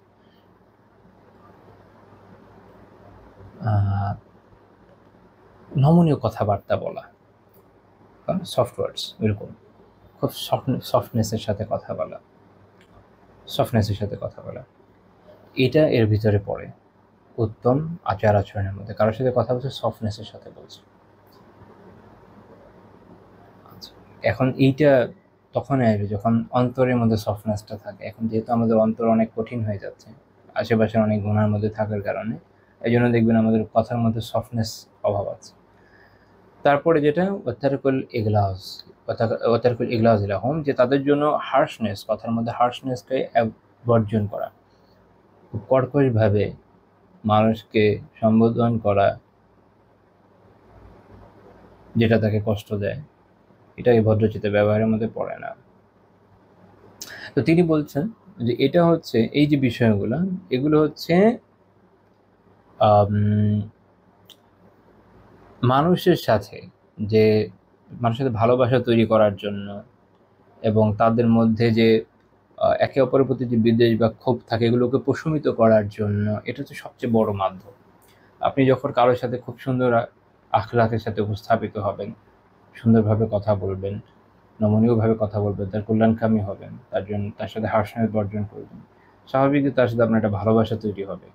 নমনীয় কথাবার্তা বলা, সফট ওয়ার্ডস, এরকম খুব সফটনেসের সাথে কথা বলা, এটা এর ভিতরে পড়ে উত্তম আচার আচরণের মধ্যে। কারোর সাথে কথা বলছে সফটনেসের সাথে বলছে। আচ্ছা, এখন এইটা তখন আসবে যখন অন্তরের মধ্যে সফটনেসটা থাকে। এখন যেহেতু আমাদের অন্তর অনেক কঠিন হয়ে যাচ্ছে আশেপাশের অনেক গুণার মধ্যে থাকার কারণে, এই জন্য দেখবেন আমাদের কথার মধ্যে সফটনেস অভাব আছে। তারপরে যেটা ওয়াতারকুল ইগলাজ ওয়াতারকুল ইগলাজ লাহুম, যে তাদের জন্য হার্শনেস, কথার মধ্যে হার্শনেসকে বর্জন করা, খুব কর্কশভাবে মানুষকে সম্বোধন করা যেটা তাকে কষ্ট দেয়, এটা এই ভদ্রচিত্ত ব্যবহারের মধ্যে পড়ে না। তো তিনি বলছেন যে এটা হচ্ছে এই যে বিষয়গুলো, এগুলো হচ্ছে মানুষের সাথে যে মানুষের সাথে ভালোবাসা তৈরি করার জন্য, এবং তাদের মধ্যে যে একে অপরের প্রতি যে বিদ্বেষ বা ক্ষোভ থাকে এগুলোকে প্রশমিত করার জন্য এটা হচ্ছে সবচেয়ে বড় মাধ্যম। আপনি যখন কারোর সাথে খুব সুন্দর আখলাকের সাথে উপস্থাপিত হবেন, সুন্দরভাবে কথা বলবেন, নমনীয়ভাবে কথা বলবেন, তার কল্যাণকামী হবেন, তার সাথে হার্শনেস বর্জন করবেন, স্বাভাবিকই তার সাথে আপনার একটা ভালোবাসা তৈরি হবে।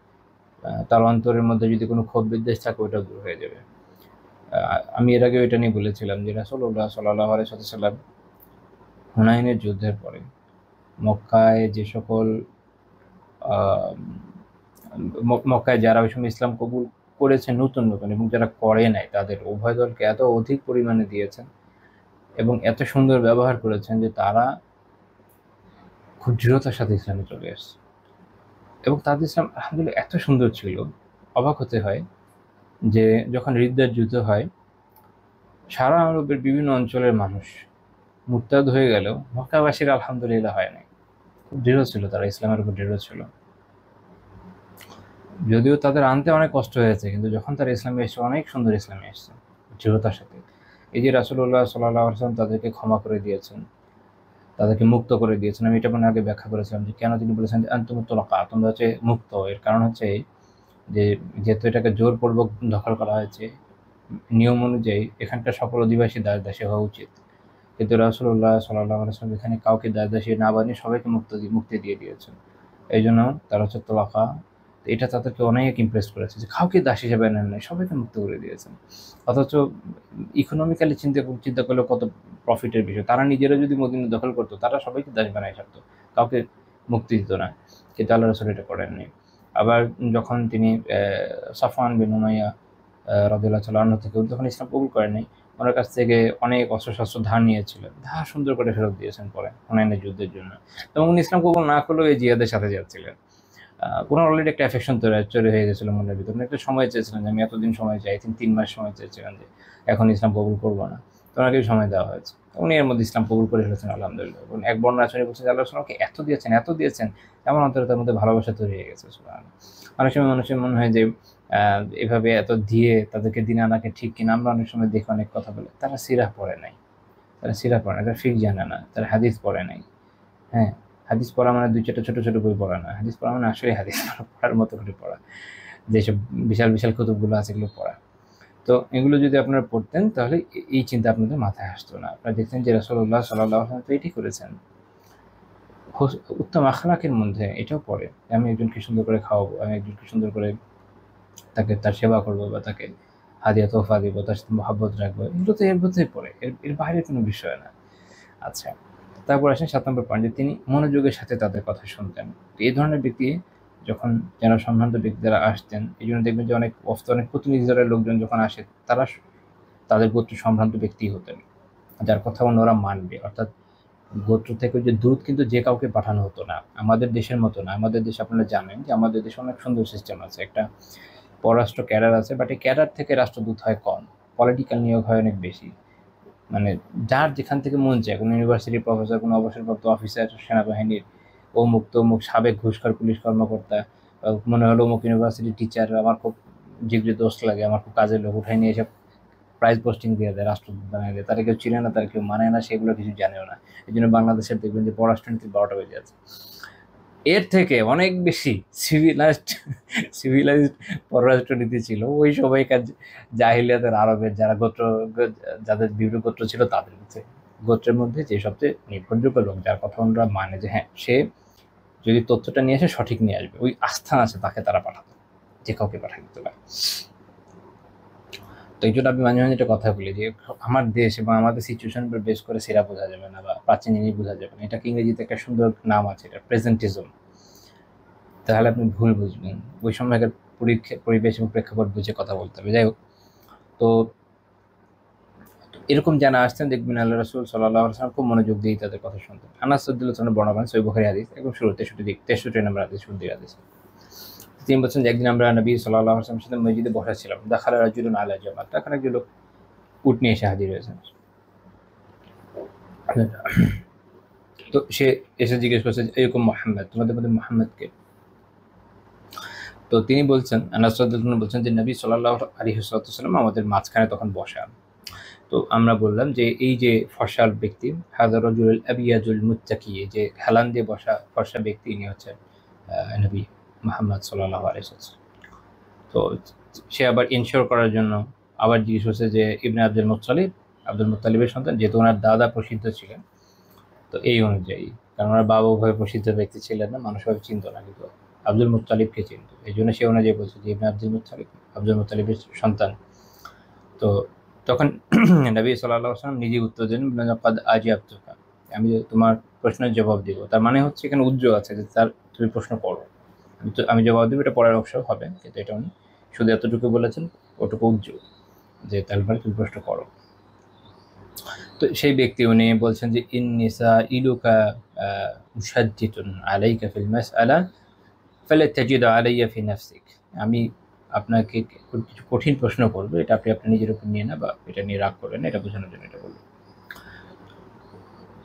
তার অন্তরের মধ্যে যদি কোনো ক্ষোভ বিদ্বেষ থাকে ওটা দূর হয়ে যাবে। আমি এর আগেও এটা নিয়ে বলেছিলাম যে রাসূলুল্লাহ সাল্লাল্লাহু আলাইহি ওয়াসাল্লাম হুনাইনের যুদ্ধের পরে মক্কায় যে সকল মক্কায় যারা ওই সময় ইসলাম কবুল করেছে নতুন নতুন, এবং যারা করে নাই, তাদের উভয় দলকে এত অধিক পরিমাণে দিয়েছেন এবং এত সুন্দর ব্যবহার করেছেন যে তারা খুব দৃঢ়তার সাথে ইসলামে চলে আসছে। এবং তাদের ইসলাম আলহামদুলিল্লাহ এত সুন্দর ছিল, অবাক হতে হয় যে যখন রিদ্দার যুদ্ধ হয়, সারা আরবের বিভিন্ন অঞ্চলের মানুষ মুরতাদ হয়ে গেলেও মক্কাবাসীর আলহামদুলিল্লাহ হয় নাই। খুব দৃঢ় ছিল, তারা ইসলামের উপর দৃঢ় ছিল। যদিও তাদের আনতে অনেক কষ্ট হয়েছে, কিন্তু যখন তারা ইসলামে এসেছে অনেক সুন্দর ইসলামে এসেছে দৃঢ়তার সাথে। এই যে রাসূলুল্লাহ সাল্লাল্লাহু আলাইহি ওয়াসাল্লাম তাদেরকে ক্ষমা করে দিয়েছেন, তাদেরকে মুক্ত করে দিয়েছেন। আমি এটা আগে ব্যাখ্যা করেছিলাম যে কেন তিনি বলেছেন যে আনতুমুত তুলাকা, তোমরা হচ্ছে মুক্ত। এর কারণ হচ্ছে যে যেহেতু এটাকে জোরপূর্বক দখল করা হয়েছে, নিয়ম অনুযায়ী এখানকার সকল অধিবাসী দাস দাসী হওয়া উচিত, কিন্তু রাসূলুল্লাহ সাল্লাল্লাহু আলাইহি ওয়াসাল্লাম এখানে কাউকে দাস দাসী না বানিয়ে সবাইকে মুক্তি দিয়ে দিয়েছেন। এই জন্য তারা হচ্ছে তোলাকা। এটা তাদেরকে অনেক ইমপ্রেস করেছে যে কাউকে দাস হিসেবে নেন নাই, সবাইকে মুক্ত করে দিয়েছেন। অথচ ইকোনমিক্যালি চিন্তা করলে কত প্রফিটের বিষয়। তারা নিজেরা যদি মদিনা দখল করতো, তারা সবাইকে দাস বানায় ছাড়তো, কাউকে মুক্তি দিত না, কিন্তু আল্লাহ রাসূল এটা করেননি। আবার যখন তিনি সাফওয়ান বিন উমাইয়া রাদিয়াল্লাহু তাআলা আনহু থেকে, যখন ইসলাম কবুল করেননি, ওনার কাছ থেকে অনেক অস্ত্রশস্ত্র ধার নিয়েছিলেন, ধার সুন্দর করে ফেরত দিয়েছেন পরে হুনাইনের যুদ্ধের জন্য। এবং উনি ইসলাম কবুল না করলেও এই জিহাদের সাথে যাচ্ছিলেন। ওনার অলরেডি একটা অ্যাফেকশন তৈরি হয়ে গেছিলো মনের ভিতরে। উনি একটা সময় চেয়েছিলেন যে আমি এতদিন সময় চাই, 3 মাস সময় চেয়েছিলেন যে এখন ইসলাম কবুল করবো না, তো ওনাকে সময় দেওয়া হয়েছে। উনি এর মধ্যে ইসলাম কবুল করে ফেলেছেন আলহামদুলিল্লাহ। এবং এক বর্ণনা আছে বলছেন যে আল্লাহ রাসূলকে এত দিয়েছেন এমন অন্তরে তার মধ্যে ভালোবাসা তৈরি হয়ে গেছে। সুবহানাল্লাহ। অনেক সময় মানুষের মনে হয় যে এভাবে এত দিয়ে তাদেরকে দিন আনাকে ঠিক কিনা। আমরা অনেক সময় দেখি অনেক কথা বলে, তারা সিরাহ পড়ে নাই, তারা ফিকহ জানে না, তারা হাদিস পড়ে নাই। হ্যাঁ, হাদিস পড়া মানে 2-4টা ছোট বই পড়া না। হাদিস পড়া মানে আসলে হাদিস পড়ার মতো করে পড়া, যেসব বিশাল কুতুবগুলো আছে এগুলো পড়া। তো এগুলো যদি আপনারা পড়তেন তাহলে এই চিন্তা আপনাদের মাথায় আসতো না। আপনারা দেখতেন যে রাসূলুল্লাহ সাল্লাল্লাহু আলাইহি ওয়াসাল্লাম তো এটাই করেছেন। উত্তম আখলাকের মধ্যে এটাও পড়ে, আমি একজনকে সুন্দর করে খাওয়াবো, আমি একজনকে সুন্দর করে তার সেবা করবো, বা তাকে হাদিয়া তোহফা দিব, তার সাথে মহব্বত রাখবো, এগুলো তো এর মধ্যেই পড়ে, এর বাইরে কোনো বিষয় না। আচ্ছা, তারপর আসেন 7 নম্বর পয়েন্ট, যে তিনি মনোযোগের সাথে তাদের কথা শুনতেন। তো এই ধরনের ব্যক্তি যখন যারা সম্ভ্রান্ত ব্যক্তিরা আসতেন, এই জন্য দেখবেন যে অনেক প্রতিনিধি দলের লোকজন যখন আসে, তারা তাদের গোত্র সম্ভ্রান্ত ব্যক্তি হতেন, যার কথা অন্যরা মানবে। অর্থাৎ গোত্র থেকে যে দূত কিন্তু যে কাউকে পাঠানো হতো না, আমাদের দেশের মতো না। আমাদের দেশে আপনারা জানেন যে আমাদের দেশে অনেক সুন্দর সিস্টেম আছে, একটা পররাষ্ট্র ক্যাডার আছে, বাট এই ক্যাডার থেকে রাষ্ট্রদূত হয় কম, পলিটিক্যাল নিয়োগ হয় অনেক বেশি। মানে যার যেখান থেকে মন চায়, কোনো ইউনিভার্সিটির প্রফেসর, কোনো অবসরপ্রাপ্ত অফিসার, সেনাবাহিনীর অমুক তমুক সাবেক ঘুষখোর পুলিশ কর্মকর্তা, মনে হলো অমুক ইউনিভার্সিটির টিচার আমার খুব জিগরি দোস্ত লাগে, আমার খুব কাজের লোক, উঠাই নিয়ে এসে প্রাইজ পোস্টিং দিয়ে দেয়, রাষ্ট্রদূত বানিয়ে দেয়। তারা কেউ চিনে না, তারা কেউ মানে না, সেগুলো কিছু জানেও না। এই জন্য বাংলাদেশের দেখবেন যে পররাষ্ট্রনীতি 12টা বেজে যাচ্ছে। এর থেকে অনেক বেশি সিভিলাইজড পররাষ্ট্রনীতি ছিল ওই সময়কার জাহিলিয়াতের আরবের যাদের বিভিন্ন গোত্র ছিল তাদের মধ্যে। গোত্রের মধ্যে যে সবচেয়ে নির্ভরযোগ্য লোক, যার কথা ওনারা মানে যে হ্যাঁ সে যদি তথ্যটা নিয়ে আসে সঠিক নিয়ে আসবে, ওই আস্থা আছে, তাকে তারা পাঠাতো, যে কাউকে পাঠাই দিতে পারে। তো এই জন্য আমি মাঝে মাঝে একটা কথা বলি যে আমার দেশ এবং আমাদের সিচুয়েশন উপর বেস করে সেরা বোঝা যাবে না, বা প্রাচীন জিনিস বোঝা যাবে না। এটাকে ইংরেজিতে একটা সুন্দর নাম আছে, এটা প্রেজেন্টিজম। তাহলে আপনি ভুল বুঝবেন, ওই সময়কার পরিবেশ এবং প্রেক্ষাপট বুঝে কথা বলতে হবে। যাই হোক, তো এরকম যারা আসতেন দেখবেন আল্লাহ রাসূল সাল্লাল্লাহু আলাইহি ওয়াসাল্লাম খুব মনোযোগ দিয়ে তাদের কথা শুনতেন। আনাস রাদিয়াল্লাহু আনহু বর্ণনা করেন সহিহ বুখারী হাদিস একদম শুরু 63 নম্বর হাদিস শুনতে হাদিস। তিনি বলছেন যে একদিন আমরা নবী সাল্লাল্লাহু আলাইহি ওয়াসাল্লামের সাথে মসজিদে বসা ছিলাম। দাখালা রাজুলুন আলা জামাল, তখন একজন লোক উট নিয়ে এসে হাজির হয়েছেন। তো সে এসে জিজ্ঞেস করছে এরকম মুহাম্মদ, তোমাদের মধ্যে মুহাম্মদকে? তো তিনি বলছেন, আনাস রাদিয়াল্লাহু আনহু বলছেন যে নবী সাল্লাল্লাহু আলাইহি ওয়াসাল্লাম আমাদের মাঝখানে তখন বসা। তো আমরা বললাম যে এই যে ফর্সার ব্যক্তি হাযা রাজুলুল আবিয়াজুল মুত্তাকি, যে হেলান দিয়ে বসা ফর্সা ব্যক্তি, ইনি হচ্ছেন নবী মুহাম্মদ সাল্লাল্লাহু আলাইহি ওয়াসাল্লাম। তো সে আবার ইনশিওর করার জন্য আবার জিজ্ঞেস করছে যে ইবনে আব্দুল মুত্তালিবের সন্তান, যেহেতু ওনার দাদা প্রসিদ্ধ ছিলেন, তো এই অনুযায়ী, কারণ ওনার বাবা উভয় প্রসিদ্ধ ব্যক্তি ছিলেন না, মানুষ ভাবে চিনত না, কিন্তু আব্দুল মুত্তালিবকে চিনত, এই জন্য সে অনুযায়ী বলছে যে ইবনে আব্দুল মুত্তালিবের সন্তান। তো তখন নবী সাল্লাল্লাহু আলাইহি ওয়াসাল্লাম নিজে উত্তর দিলেন, লাকাদ আজাবতুকা, আমি তোমার প্রশ্নের জবাব দিব। তার মানে হচ্ছে এখানে উদ্যোগ আছে যে তার তুমি প্রশ্ন করো, আমি জবাব দেবো, এটা পরের অংশ হবে, কিন্তু এটা উনি শুধু এতটুকু বলেছেন, ওটুকু উদ্যোগ যে তারপরে তুমি প্রশ্ন করো। তো সেই ব্যক্তি উনি বলছেন যে ইন্নী সাইলুকা মুশাদ্দিদুন আলাইকা ফিল মাসআলা ফালা তাজিদ আলাইয়া ফি নাফসিক, আমি আপনাকে কিছু কঠিন প্রশ্ন করবো, এটা আপনি আপনার নিজের উপর নিয়ে না, বা এটা নিয়ে রাগ করবেন না, এটা বোঝানোর জন্য এটা বলবো।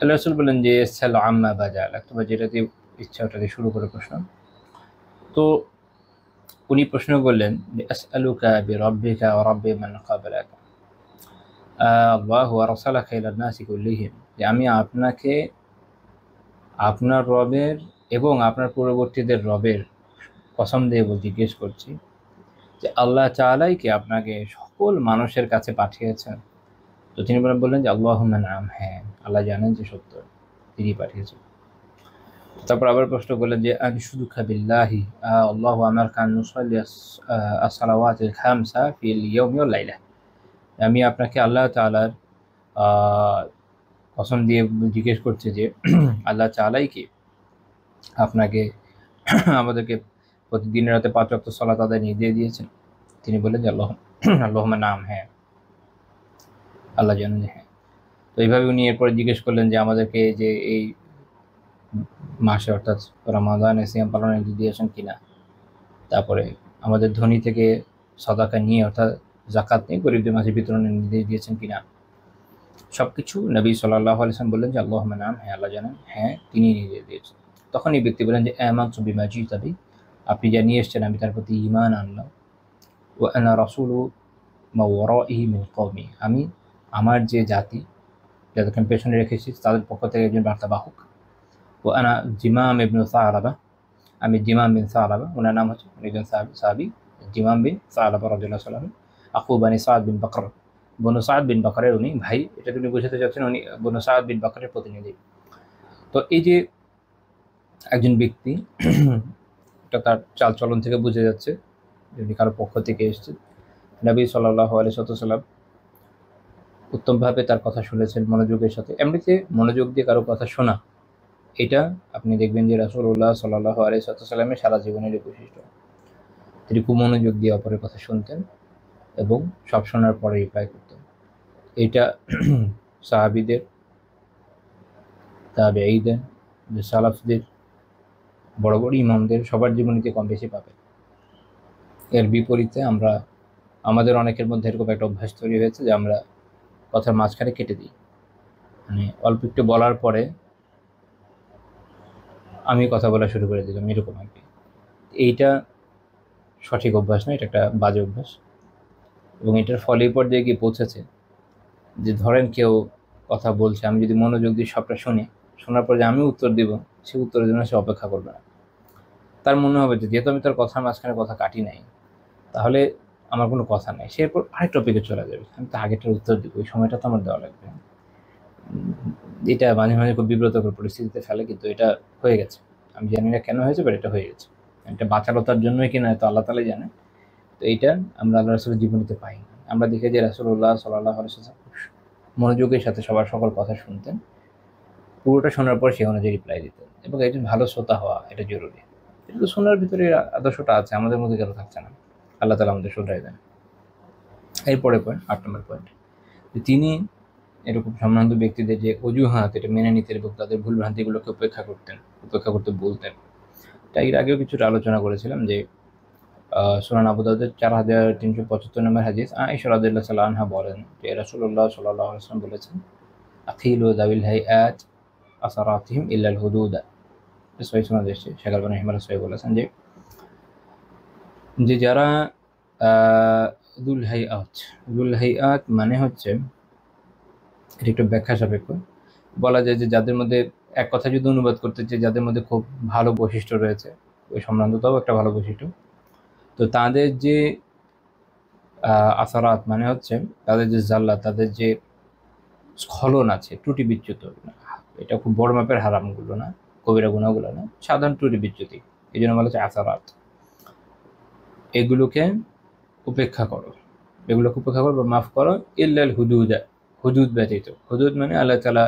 আল্লাহ রাসূল বলেন যে সাল আম্মা বাজালাক, তোমার যেটাতে ইচ্ছা ওটাতে শুরু করে প্রশ্ন। তো উনি প্রশ্ন করলেন যে আসআলুকা বিরাব্বিকা ওয়া রাব্বি মান ক্বাবলাকা আল্লাহ ওয়া রাসূলুকা ইলা নাসি কুল্লিহিম, যে আমি আপনাকে আপনার রবের এবং আপনার পূর্ববর্তীদের রবের কসম দিয়ে জিজ্ঞেস করছি যে আল্লাহ তাআলাই কি আপনাকে সকল মানুষের কাছে পাঠিয়েছেন? তো তিনি বললেন যে আল্লাহুম্মা নাম, হ্যাঁ আল্লাহ জানেন যে সত্য, তিনি পাঠিয়েছেন। তারপর আবার প্রশ্ন করলেন যে আনশুদুকা বিল্লাহি আল্লাহু আমারকা আন নুসাল্লি as-সালাওয়াতিল খামসা ফিল ইয়াউমি ওয়াল লাইলা, আমি আপনাকে আল্লাহ তাআলার কসম দিয়ে জিজ্ঞেস করছে যে আল্লাহ তাআলাই কি আপনাকে আমাদেরকে প্রতিদিনের রাতে 5 ওয়াক্ত সালাত আদায় নির্দেশ দিয়েছেন? তিনি বললেন যে আল্লাহুম্মা নাম, হ্যাঁ আল্লাহ জানেন যে হ্যাঁ। তো এইভাবে উনি এরপরে জিজ্ঞেস করলেন যে আমাদেরকে যে এই মাসে অর্থাৎ রমাদানে সিয়াম পালনের নির্দেশ দিয়েছেন কিনা, তারপরে আমাদের ধনী থেকে সাদাকা নিয়ে অর্থাৎ যাকাত নিয়ে গরিবদের মাঝে বিতরণের নির্দেশ দিয়েছেন কিনা। সবকিছু নবী সাল্লাল্লাহু আলাইহি ওয়াসাল্লাম বললেন যে আল্লাহুম্মা নাম, হ্যাঁ আল্লাহ জানেন, হ্যাঁ তিনি নির্দেশ দিয়েছেন। তখন এই ব্যক্তি বলেন যে আমানতু বিমা জিতা বি, আপনি যা নিয়ে এসেছেন আমি তার প্রতি ঈমান আনলাম। ওয়া আনা রাসূলু মা ওয়ারাইহি মিন কওমি, আমি আমার যে জাতি যাদেরকে আমি পেছনে রেখেছি তাদের পক্ষ থেকে একজন বার্তাবাহক। ও আনা জিমাম ইবনু সালাবা, আমি জিমাম বিন সালাবা, ওনার নাম হচ্ছে একজন সাহাবী জিমাম বিন সালাবা রাদিয়াল্লাহু আনহু, আখু বানি সাদ বিন বকর, বনু সাদ বিন বকরের উনি ভাই, এটা তিনি বোঝাতে চাচ্ছেন উনি বনু সাদ বিন বকরের প্রতিনিধি। তো এই যে একজন ব্যক্তি, এটা তার চালচলন থেকে বোঝা যাচ্ছে যে উনি কারো পক্ষ থেকে এসেছেন। নবী সাল্লাল্লাহু আলাইহি ওয়াসাল্লাম উত্তমভাবে তার কথা শুনেছেন মনোযোগের সাথে। এমনিতে মনোযোগ দিয়ে কারো কথা শোনা, এটা আপনি দেখবেন যে রাসূলুল্লাহ সাল্লাল্লাহু আলাইহি ওয়াসাল্লামের সারা জীবনের বৈশিষ্ট্য। তিনি খুব মনোযোগ দিয়ে অপরের কথা শুনতেন এবং সব শোনার পরে রিপ্লাই করতেন। এটা সাহাবীদের, তাবেঈদের, সালাফদের, বড় বড় ইমামদের সবার জীবনীতে কম বেশি পাবেন। এর বিপরীতে আমরা আমাদের অনেকের মধ্যে এরকম একটা অভ্যাস তৈরি হয়েছে যে আমরা কথার মাঝখানে কেটে দিই, মানে অল্প একটু বলার পরে আমি কথা বলা শুরু করে দিলাম, এরকম আর কি। এইটা সঠিক অভ্যাস না, এটা একটা বাজে অভ্যাস। এবং এটার ফলে পর্যায়ে গিয়ে পৌঁছেছে যে ধরেন কেউ কথা বলছে, আমি যদি মনোযোগ দিয়ে সবটা শুনি, শোনার পর যে আমি উত্তর দিব, সে উত্তরের জন্য সে অপেক্ষা করবে না। তার মনে হবে যে যেহেতু আমি তার কথার মাঝখানে কথা কাটি নাই, তাহলে আমার কোনো কথা নাই, সে এরপর আরেক টপিকে চলে যাবে, আমি তো আগেরটার উত্তর দিব, ওই সময়টা তো আমার দেওয়া লাগবে। এটা মাঝে মাঝে খুব বিব্রতকর পরিস্থিতিতে ফেলে, কিন্তু এটা হয়ে গেছে। আমি জানি না কেন হয়েছে, বাট এটা হয়ে গেছে। এটা বাচালতার জন্যই কিনা হয়তো আল্লাহ তাআলাই জানে। তো এইটা আমরা আল্লাহ রাসূলের জীবনীতে পাই না। আমরা দেখি যে রাসূলুল্লাহ সাল্লাল্লাহু আলাইহি ওয়াসাল্লাম মনোযোগের সাথে সবার সকল কথা শুনতেন, পুরোটা শোনার পর সে অনুযায়ী রিপ্লাই দিতেন, এবং একজন ভালো শ্রোতা হওয়া এটা জরুরি। কিন্তু শোনার ভিতরে আদর্শটা আছে, আমাদের মধ্যে কেন থাকছে না? আল্লাহ তাআলা আমাদের শুধরাই দেন। এরপরে পয়েন্ট 8 নম্বর পয়েন্ট, তিনি এরকম সম্ভ্রান্ত ব্যক্তিদের যে অজুহাত এটা মেনে নিতেন এবং তাদের ভুল ভ্রান্তিগুলোকে উপেক্ষা করতে বলতেন। তাই এর আগেও কিছুটা আলোচনা করেছিলাম যে সুনান আবু দাউদের 4375 নম্বর হাদিস, আয়েশা রাদিয়াল্লাহু তাআলা আনহা বলেন যে রাসূলুল্লাহ সাল্লাল্লাহু আলাইহি ওয়াসাল্লাম বলেছেন, আকিলু যাবিল হাইআত আসারাতিহিম ইল্লাল হুদুদা। সহিহ সুনান এসেছে, শেখ আলবানী রাহিমাহুল্লাহ সহিহ বলেছেন যে যারা দুল হাইআত মানে হচ্ছে, এটা একটু ব্যাখ্যা সাপেক্ষ। বলা যায় যে যাদের মধ্যে, এক কথা যদি অনুবাদ করতে চাই, যাদের মধ্যে খুব ভালো বৈশিষ্ট্য রয়েছে, ওই সম্ভ্রান্ততাও একটা ভালো বৈশিষ্ট্য। তো তাদের যে আসারাত মানে হচ্ছে তাদের যে জাল্লা, তাদের যে স্খলন আছে, ত্রুটি বিচ্যুত, এটা খুব বড় মাপের হারামগুলো না, কবিরা গুনাহগুলো না, সাধারণ ত্রুটি বিচ্যুতি, এই জন্য বলা হচ্ছে আসারাত। এগুলোকে উপেক্ষা করো বা মাফ করো, ইল্লাল হুদুদা, হুদুদ ব্যতীত। হুদুদ মানে আল্লাহ তাআলা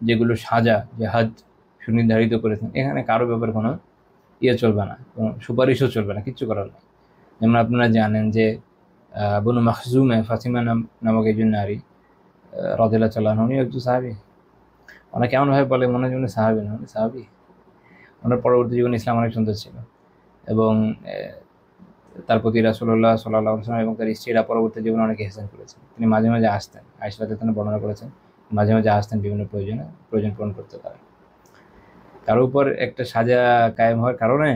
যেগুলো সাজা, যে হাদ সুনির্ধারিত করেছেন, এখানে কারো ব্যাপারে কোনো চলবে না, কোনো সুপারিশও চলবে না, কিচ্ছু করার নেই। যেমন আপনারা জানেন যে বনু মাখজুমে ফাতিমা নামক একজন নারী রাদিয়াল্লাহু তাআলা আনহা, উনি একজন সাহাবী। অনেকে এমনভাবে বলে মনে হয় উনি সাহাবী না, উনি সাহাবী। ওনার পরবর্তী জীবনে ইসলাম অনেক সুন্দর ছিল এবং তার প্রতি রাসূলুল্লাহ সাল্লাল্লাহু আলাইহি ওয়াসাল্লাম এবং তার স্ত্রীরা পরবর্তী জীবনে অনেক ইহসান করেছেন। তিনি মাঝে মাঝে আসতেন, আয়েশা রাদিয়াল্লাহু তাআলা বর্ণনা করেছেন, মাঝে মাঝে আসতেন বিভিন্ন প্রয়োজন পূরণ করতে পারেন। তার উপর একটা সাজা কায়েম হওয়ার কারণে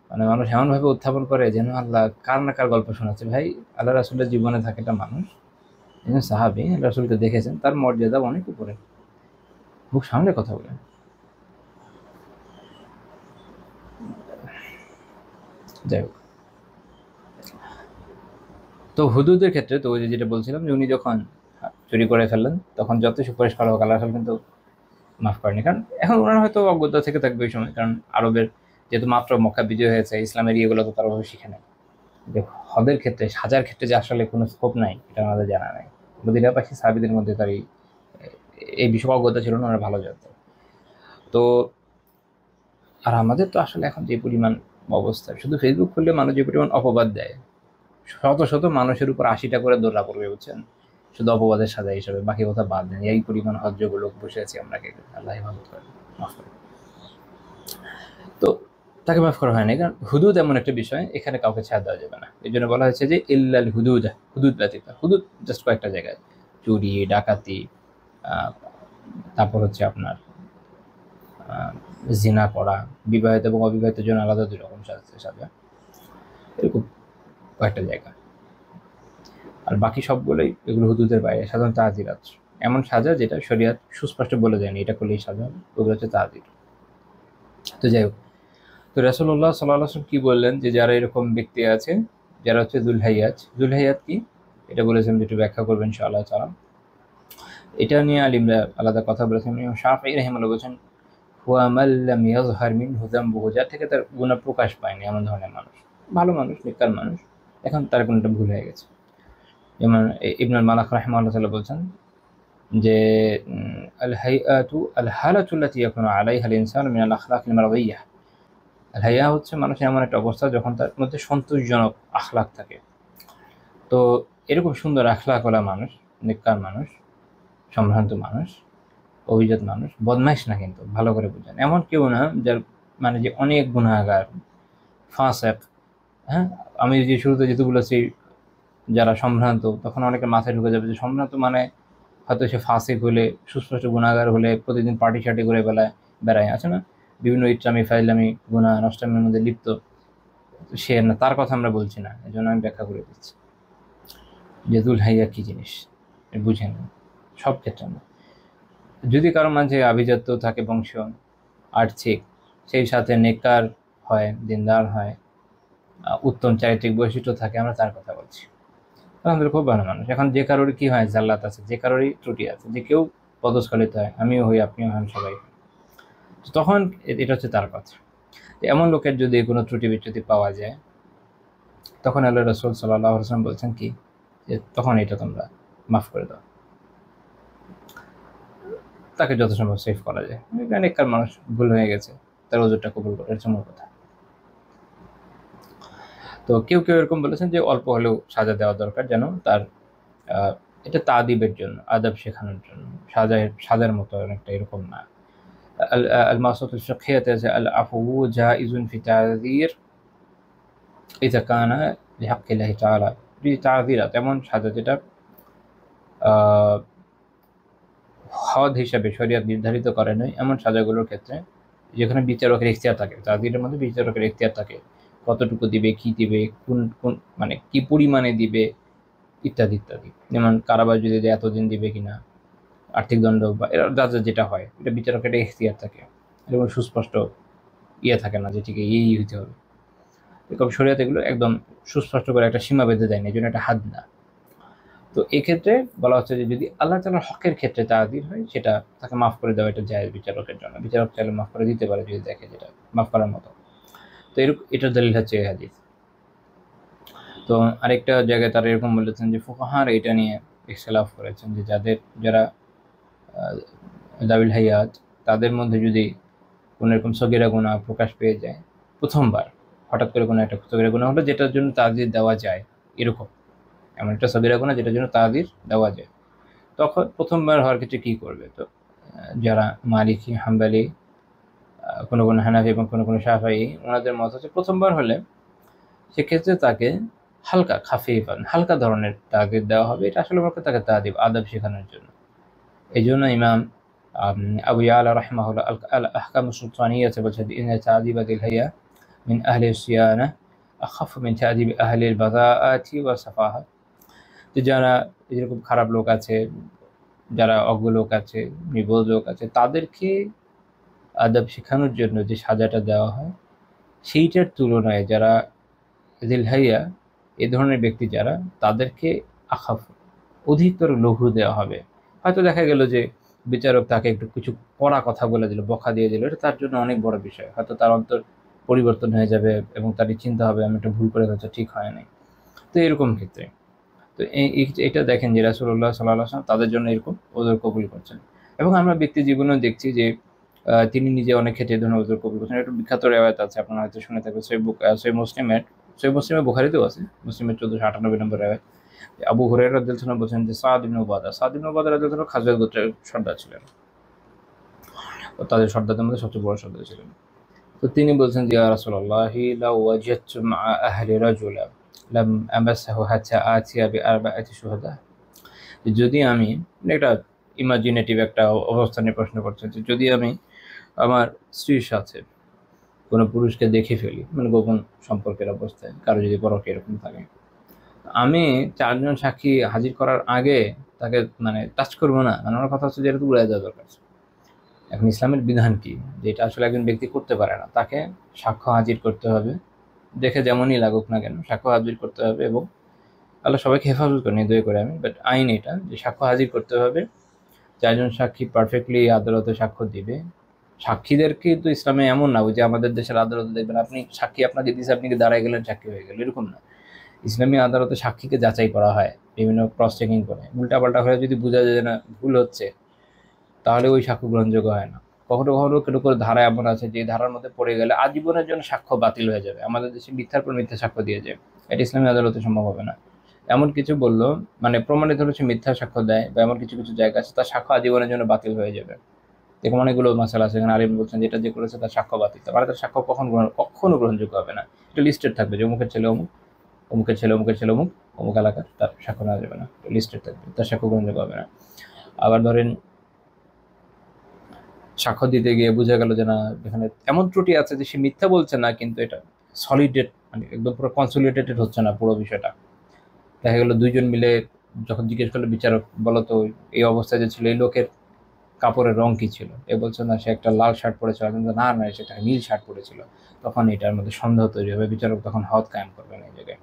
মানে মানুষ এমনভাবে উত্থাপন করে যেন আল্লাহ কার না কার গল্প শোনাচ্ছে। ভাই, আল্লাহ রাসূলের জীবনে থাকে একটা মানুষ, একজন সাহাবী, রাসূলকে দেখেছেন, তার মর্যাদা অনেক উপরে, মুখ সামনে কথা বলেন। যাই হোক, তো হুদুদের ক্ষেত্রে তো ওই যেটা বলছিলাম যে উনি যখন চুরি করে ফেললেন তখন যত সুপারিশ করা হোক আল্লাহ রাসূল কিন্তু মাফ করেনি। কারণ এখন ওনারা হয়তো অজ্ঞতা থেকে থাকবে ওই সময়, কারণ আরবের যেহেতু মাত্র মক্কা বিজয় হয়েছে, ইসলামের ইয়েগুলো তো তারা ওভাবে শিখে নেয়। যে হদের ক্ষেত্রে, সাজার ক্ষেত্রে যে আসলে কোনো স্কোপ নাই, এটা আমাদের জানা নাই। মদিনা পাখি সাহাবীদের মধ্যে তার এই বিষয়ে অজ্ঞতা ছিল না, ওরা ভালো জানতো। তো আর আমাদের তো আসলে এখন যে পরিমাণ অবস্থা, শুধু ফেসবুক খুললে মানুষ যে পরিমাণ অপবাদ দেয়, শত শত মানুষের উপর 80টা করে দৌড়া পড়বে, বুঝছেন, শুধু অপবাদের সাজা হিসাবে, বাকি কথা বাদ দেন। এই পরিমাণ হজযোগ্য লোক বসে আছি আমরা, আল্লাহ হেফাজত করেন, মাফ করেন। তো তাকে মাফ করা হয়নি, কারণ হুদুদ এমন একটা বিষয়, এখানে কাউকে ছাড় দেওয়া যাবে না। এই জন্য বলা হয়েছে যে ইল্লাল হুদুদ, হুদুদ ব্যতীত। হুদুদ জাস্ট কয়েকটা জায়গায়, চুরি, ডাকাতি, তারপর হচ্ছে আপনার জিনা করা, বিবাহিত এবং অবিবাহিতের জন্য আলাদা 2 রকম সাজা, এরকম কয়েকটা জায়গা। আর বাকি সবগুলোই এগুলো হুদুদের বাইরে, সাধারণত তাজিরাত, এমন সাজা যেটা শরীয়ত সুস্পষ্ট বলে দেয়নি এটা করলেই সাজা হবে, ওগুলো হচ্ছে তাজির। তো যাই হোক, তো রাসূলুল্লাহ সাল্লাল্লাহু আলাইহি ওয়াসাল্লাম কি বললেন যে যারা এরকম ব্যক্তি আছে, যারা হচ্ছে দুলহাইয়াত কি এটা বলেছেন, যেটা ব্যাখ্যা করবেন ইনশাআল্লাহ তাআলা। এটা নিয়ে আলিমরা আলাদা কথা বলেছেন। ইমাম শাফিঈ রাহিমাহুল্লাহ বলেছেন, হুয়া মান লাম ইয়াযহার মিনহু যামবুহু, যার থেকে তার গুনাহ প্রকাশ পায়নি, এমন ধরনের মানুষ, ভালো মানুষ, নেককার মানুষ, এখন তার কোনটা ভুল হয়ে গেছে। যেমন ইবনুল মালাক রাহিমাহুল্লাহ তাআলা বলছেন যে আল হাইআতু আল হালাতু আল্লাতী ইয়াকুনু আলাইহা আল ইনসানু মিন আল আখলাকিল মারদিয়্যাহ। আল হাইয়া হচ্ছে মানুষের এমন একটা অবস্থা যখন তার মধ্যে সন্তোষজনক আখলাক থাকে। তো এরকম সুন্দর আখলাকওয়ালা মানুষ, নেককার মানুষ, সম্ভ্রান্ত মানুষ, অভিজাত মানুষ, বদমাইশ না, কিন্তু ভালো করে বুঝেন, এমন কেউ না যার মানে যে অনেক গুনাহগার, ফাসেক। হ্যাঁ, আমি যে শুরুতে যেহেতু বলেছি যারা সম্ভ্রান্ত, তখন অনেকের মাথায় ঢুকে যাবে যে সম্ভ্রান্ত মানে হয়তো সে ফাসেক হলে, সুস্পষ্ট গুনাহগার হলে, প্রতিদিন পার্টি শার্টি করে বেড়ায়, আছে না, বিভিন্ন ইচ্ছামি ফাইলামি গুনাহ নষ্টামির মধ্যে লিপ্ত, সে না, তার কথা আমরা বলছি না। এই জন্য আমি ব্যাখ্যা করে দিচ্ছি যে দুলহাইয়া কি জিনিস বুঝেন, সব ক্ষেত্রে না। যদি কারো মাঝে আভিজাত্য থাকে, বংশীয়, আর্থিক, সেই সাথে নেককার হয়, দিনদার হয়, উত্তম চারিত্রিক বৈশিষ্ট্য থাকে, আমরা তার কথা বলছি। আলহামদুলিল্লাহ, খুব ভালো মানুষ। এখন যে কারোরই কি হয়, জাল্লাত আছে, যে কারোরই ত্রুটি আছে, যে কেউ পদস্খলিত হয়, আমিও হই, আপনিও হন, সবাই, তখন এটা হচ্ছে তার কথা। এমন লোকের যদি কোনো ত্রুটি বিচ্যুতি পাওয়া যায়, তখন আল্লাহ রাসূল সাল্লাল্লাহু আলাইহি ওয়াসাল্লাম বলছেন কি, যে তখন এটা তোমরা মাফ করে দাও, তাকে যত সম্ভব সেভ করা যায়। নেককার মানুষ, ভুল হয়ে গেছে, তার ওজরটা কবুল করে, এর জন্য কথা। তো কেউ কেউ এরকম বলেছেন যে অল্প হলেও সাজা দেওয়া দরকার, যেন তার এটা তাদিবের জন্য, আদব শেখানোর জন্য, সাজার মতো অনেকটা, এরকম না। المقصود الفقهية العفو جائز في تعذير إذا كان لحق الله تعالى تعذيرات এমন সাজা যেটা হদ হিসাবে শরীয়ত নির্ধারিত করে নয় এমন সাজাগুলোর ক্ষেত্রে, যেখানে বিচারকের এখতিয়ার থাকে, তাদের মধ্যে বিচারকের এখতিয়ার থাকে, কতটুকু দিবে, কি দিবে, কোন কোন মানে কি পরিমাণে দিবে, ইত্যাদি ইত্যাদি। যেমন কারাবাস যদি দেয় এতদিন দিবে কিনা, আর্থিক দণ্ড বা এর যা যেটা হয়, এটা বিচারকের এখতিয়ার থাকে, এরকম সুস্পষ্ট থাকে না যে ঠিক এই হইতে হবে। এরকম শরীয়ত এগুলো একদম সুস্পষ্ট করে একটা সীমা বেঁধে দেয় না, এই জন্য একটা হাদ না। তো এক্ষেত্রে বলা হচ্ছে যে যদি আল্লাহ তাআলার হকের ক্ষেত্রে তাআদির হয়, সেটা তাকে মাফ করে দেওয়া, এটা জায়েজ বিচারকের জন্য। বিচারক চাইলে মাফ করে দিতে পারে যদি দেখে যেটা মাফ করার মতো। তো এটার দলিল হচ্ছে এই হাদিস। তো আরেকটা জায়গায় তারা এরকম বলেছেন যে ফুকাহারা এটা নিয়ে ইখতিলাফ করেছেন যে যারা দাবিল হায়াত, তাদের মধ্যে যদি কোনো এরকম সগীরা গুনাহ প্রকাশ পেয়ে যায় প্রথমবার, হঠাৎ করে কোনো একটা সগীরা গুনাহ হলো যেটার জন্য তাআদির দেওয়া যায়, এরকম এমন একটা সগীরা গুনাহ যেটার জন্য তাআদির দেওয়া যায়, তখন প্রথমবার হওয়ার ক্ষেত্রে কী করবে? তো যারা মালিকি, হাম্বলি, কোনো কোনো হানাফি এবং কোনো কোনো শাফিঈ, ওনাদের মত হচ্ছে প্রথমবার হলে সেক্ষেত্রে তাকে হালকা খাফিফান, হালকা ধরনের তাগিদ দেওয়া হবে। এটা আসলে তাকে তাদিব, আদব শেখানোর জন্য। এই জন্য ইমাম আবু ইয়ালা রাহিমাহুল্লাহ আল আহকাম সুলতানিয়াতে বলছেন ইন্না তাদিবা দিল হাইয়া মিন আহলি সিয়ানা আখাফ মিন তাদিব আহলি আল বাযাআতি ওয়া সাফাহা। যে যারা এরকম খারাপ লোক আছে, যারা অজ্ঞ লোক আছে, নির্বোধ লোক আছে, তাদেরকে আদব শেখানোর জন্য যে সাজাটা দেওয়া হয়, সেইটার তুলনায় যারা দিল হাইয়া, এ ধরনের ব্যক্তি যারা, তাদেরকে আখাফ, অধিকতর লঘু দেওয়া হবে। হয়তো দেখা গেল যে বিচারক তাকে একটু কিছু কড়া কথা বলে দিল, বকা দিয়ে দিল, এটা তার জন্য অনেক বড় বিষয়, হয়তো তার অন্তর পরিবর্তন হয়ে যাবে এবং তারই চিন্তা হবে আমি একটা ভুল করে ফেলছি, ঠিক হয় নাই। তো এরকম ক্ষেত্রে তো এটা দেখেন যে রাসূলুল্লাহ সাল্লাল্লাহু আলাইহি ওয়াসাল্লাম তাদের জন্য এরকম ওযর কবুল করছেন। এবং আমরা ব্যক্তি জীবনেও দেখছি যে তিনি নিজে অনেক ক্ষেত্রে এই ধরনের ওযর কবুল করছেন। একটা বিখ্যাত রিওয়ায়াত আছে, আপনারা হয়তো শুনে থাকবেন, সহিহ মুসলিমে বুখারীতেও আছে, মুসলিমের 1498 নম্বর রিওয়ায়াত। আবু হুরায়রা রাদিয়াল্লাহু আনহু বলেন যে সাদ ইবনে উবাদা রাদিয়াল্লাহু আনহু খাজরাজ গোত্রের সর্দার ছিলেন, তাদের সর্দারদের মধ্যে সবচেয়ে বড় সর্দার ছিলেন। তো তিনি বলছেন যে ইয়া রাসূলুল্লাহি লাউ ওয়াজাদতু মা আহলি রাজুলা লাম আমাসসাহু হাত্তা আতিয়া বিআরবাআতি শুহাদা। যদি আমি, একটা ইমাজিনেটিভ একটা অবস্থা নিয়ে প্রশ্ন করছেন, যে যদি আমি আমার স্ত্রীর সাথে কোনো পুরুষকে দেখে ফেলি, মানে গোপন সম্পর্কের অবস্থায়, কারো যদি পরকে এরকম থাকে, আমি 4 জন সাক্ষী হাজির করার আগে তাকে মানে টাচ করবো না, মানে আমার কথা হচ্ছে যে এটা তো উড়াই দেওয়া দরকার। এখন ইসলামের বিধান কি, যেটা আসলে একজন ব্যক্তি করতে পারে না, তাকে সাক্ষ্য হাজির করতে হবে, দেখে যেমনই লাগুক না কেন সাক্ষ্য হাজির করতে হবে। এবং আল্লাহ সবাইকে হেফাজত করে, নির্দয় করে আমি, বাট আইন এটা যে সাক্ষ্য হাজির করতে হবে। 4 জন সাক্ষী পারফেক্টলি আদালতে সাক্ষ্য দিবে। সাক্ষীদেরকে তো ইসলামে এমন না যে আমাদের দেশের আদালতে দেখবেন আপনি সাক্ষী আপনাকে দিয়েছে, আপনি কি দাঁড়ায় গেলেন, সাক্ষী হয়ে গেল, এরকম না। ইসলামী আদালতে সাক্ষীকে যাচাই করা হয় বিভিন্ন ক্রস চেকিং করে। উল্টাপাল্টা হয়ে যদি বোঝা যায় না ভুল হচ্ছে, তাহলে ওই সাক্ষ্য গ্রহণযোগ্য হয় না। কখনো কখনো কোনো কোনো ধারা এমন আছে যে ধারার মধ্যে পড়ে গেলে আজীবনের জন্য সাক্ষ্য বাতিল হয়ে যাবে। আমাদের দেশে মিথ্যার পর মিথ্যা সাক্ষ্য দিয়ে যায়, এটা ইসলামী আদালতে সম্ভব হবে না। এমন কিছু বললো মানে প্রমাণিত হলো সে মিথ্যা সাক্ষ্য দেয়, বা এমন কিছু কিছু জায়গা আছে তার সাক্ষ্য আজীবনের জন্য বাতিল হয়ে যাবে। দেখুন অনেকগুলো মাসালা আছে, এখানে আলিম বলছেন যেটা যে করেছে তার সাক্ষ্য বাতিল, মানে তার সাক্ষ্য কখনো গ্রহণযোগ্য হবে না। এটা লিস্টেড থাকবে যে অমুকের ছেলে অমুক, অমুকের ছেলে অমুকের ছেলে অমুক, অমুক এলাকার, তার সাক্ষ্য নেওয়া যাবে না, লিস্টেড থাকবে, তার সাক্ষ্য গ্রহণযোগ্য হবে না। আবার ধরেন সাক্ষ্য দিতে গিয়ে বোঝা গেল যে না, এখানে এমন ত্রুটি আছে যে সে মিথ্যা বলছে না, কিন্তু এটা সলিডেড, মানে একদম পুরো কনসলিডেটেড হচ্ছে না পুরো বিষয়টা। দেখা গেল 2 জন মিলে যখন জিজ্ঞেস করলো বিচারক, বলো তো এই অবস্থায় যে ছিল এই লোকের কাপড়ের রং কি ছিল, এ বলছে না সে একটা লাল শার্ট পরেছিল, কিন্তু না না সেটা নীল শার্ট পরেছিল, তখন এটার মধ্যে সন্দেহ তৈরি হবে, বিচারক তখন হদ কায়েম করবেন এই জায়গায়,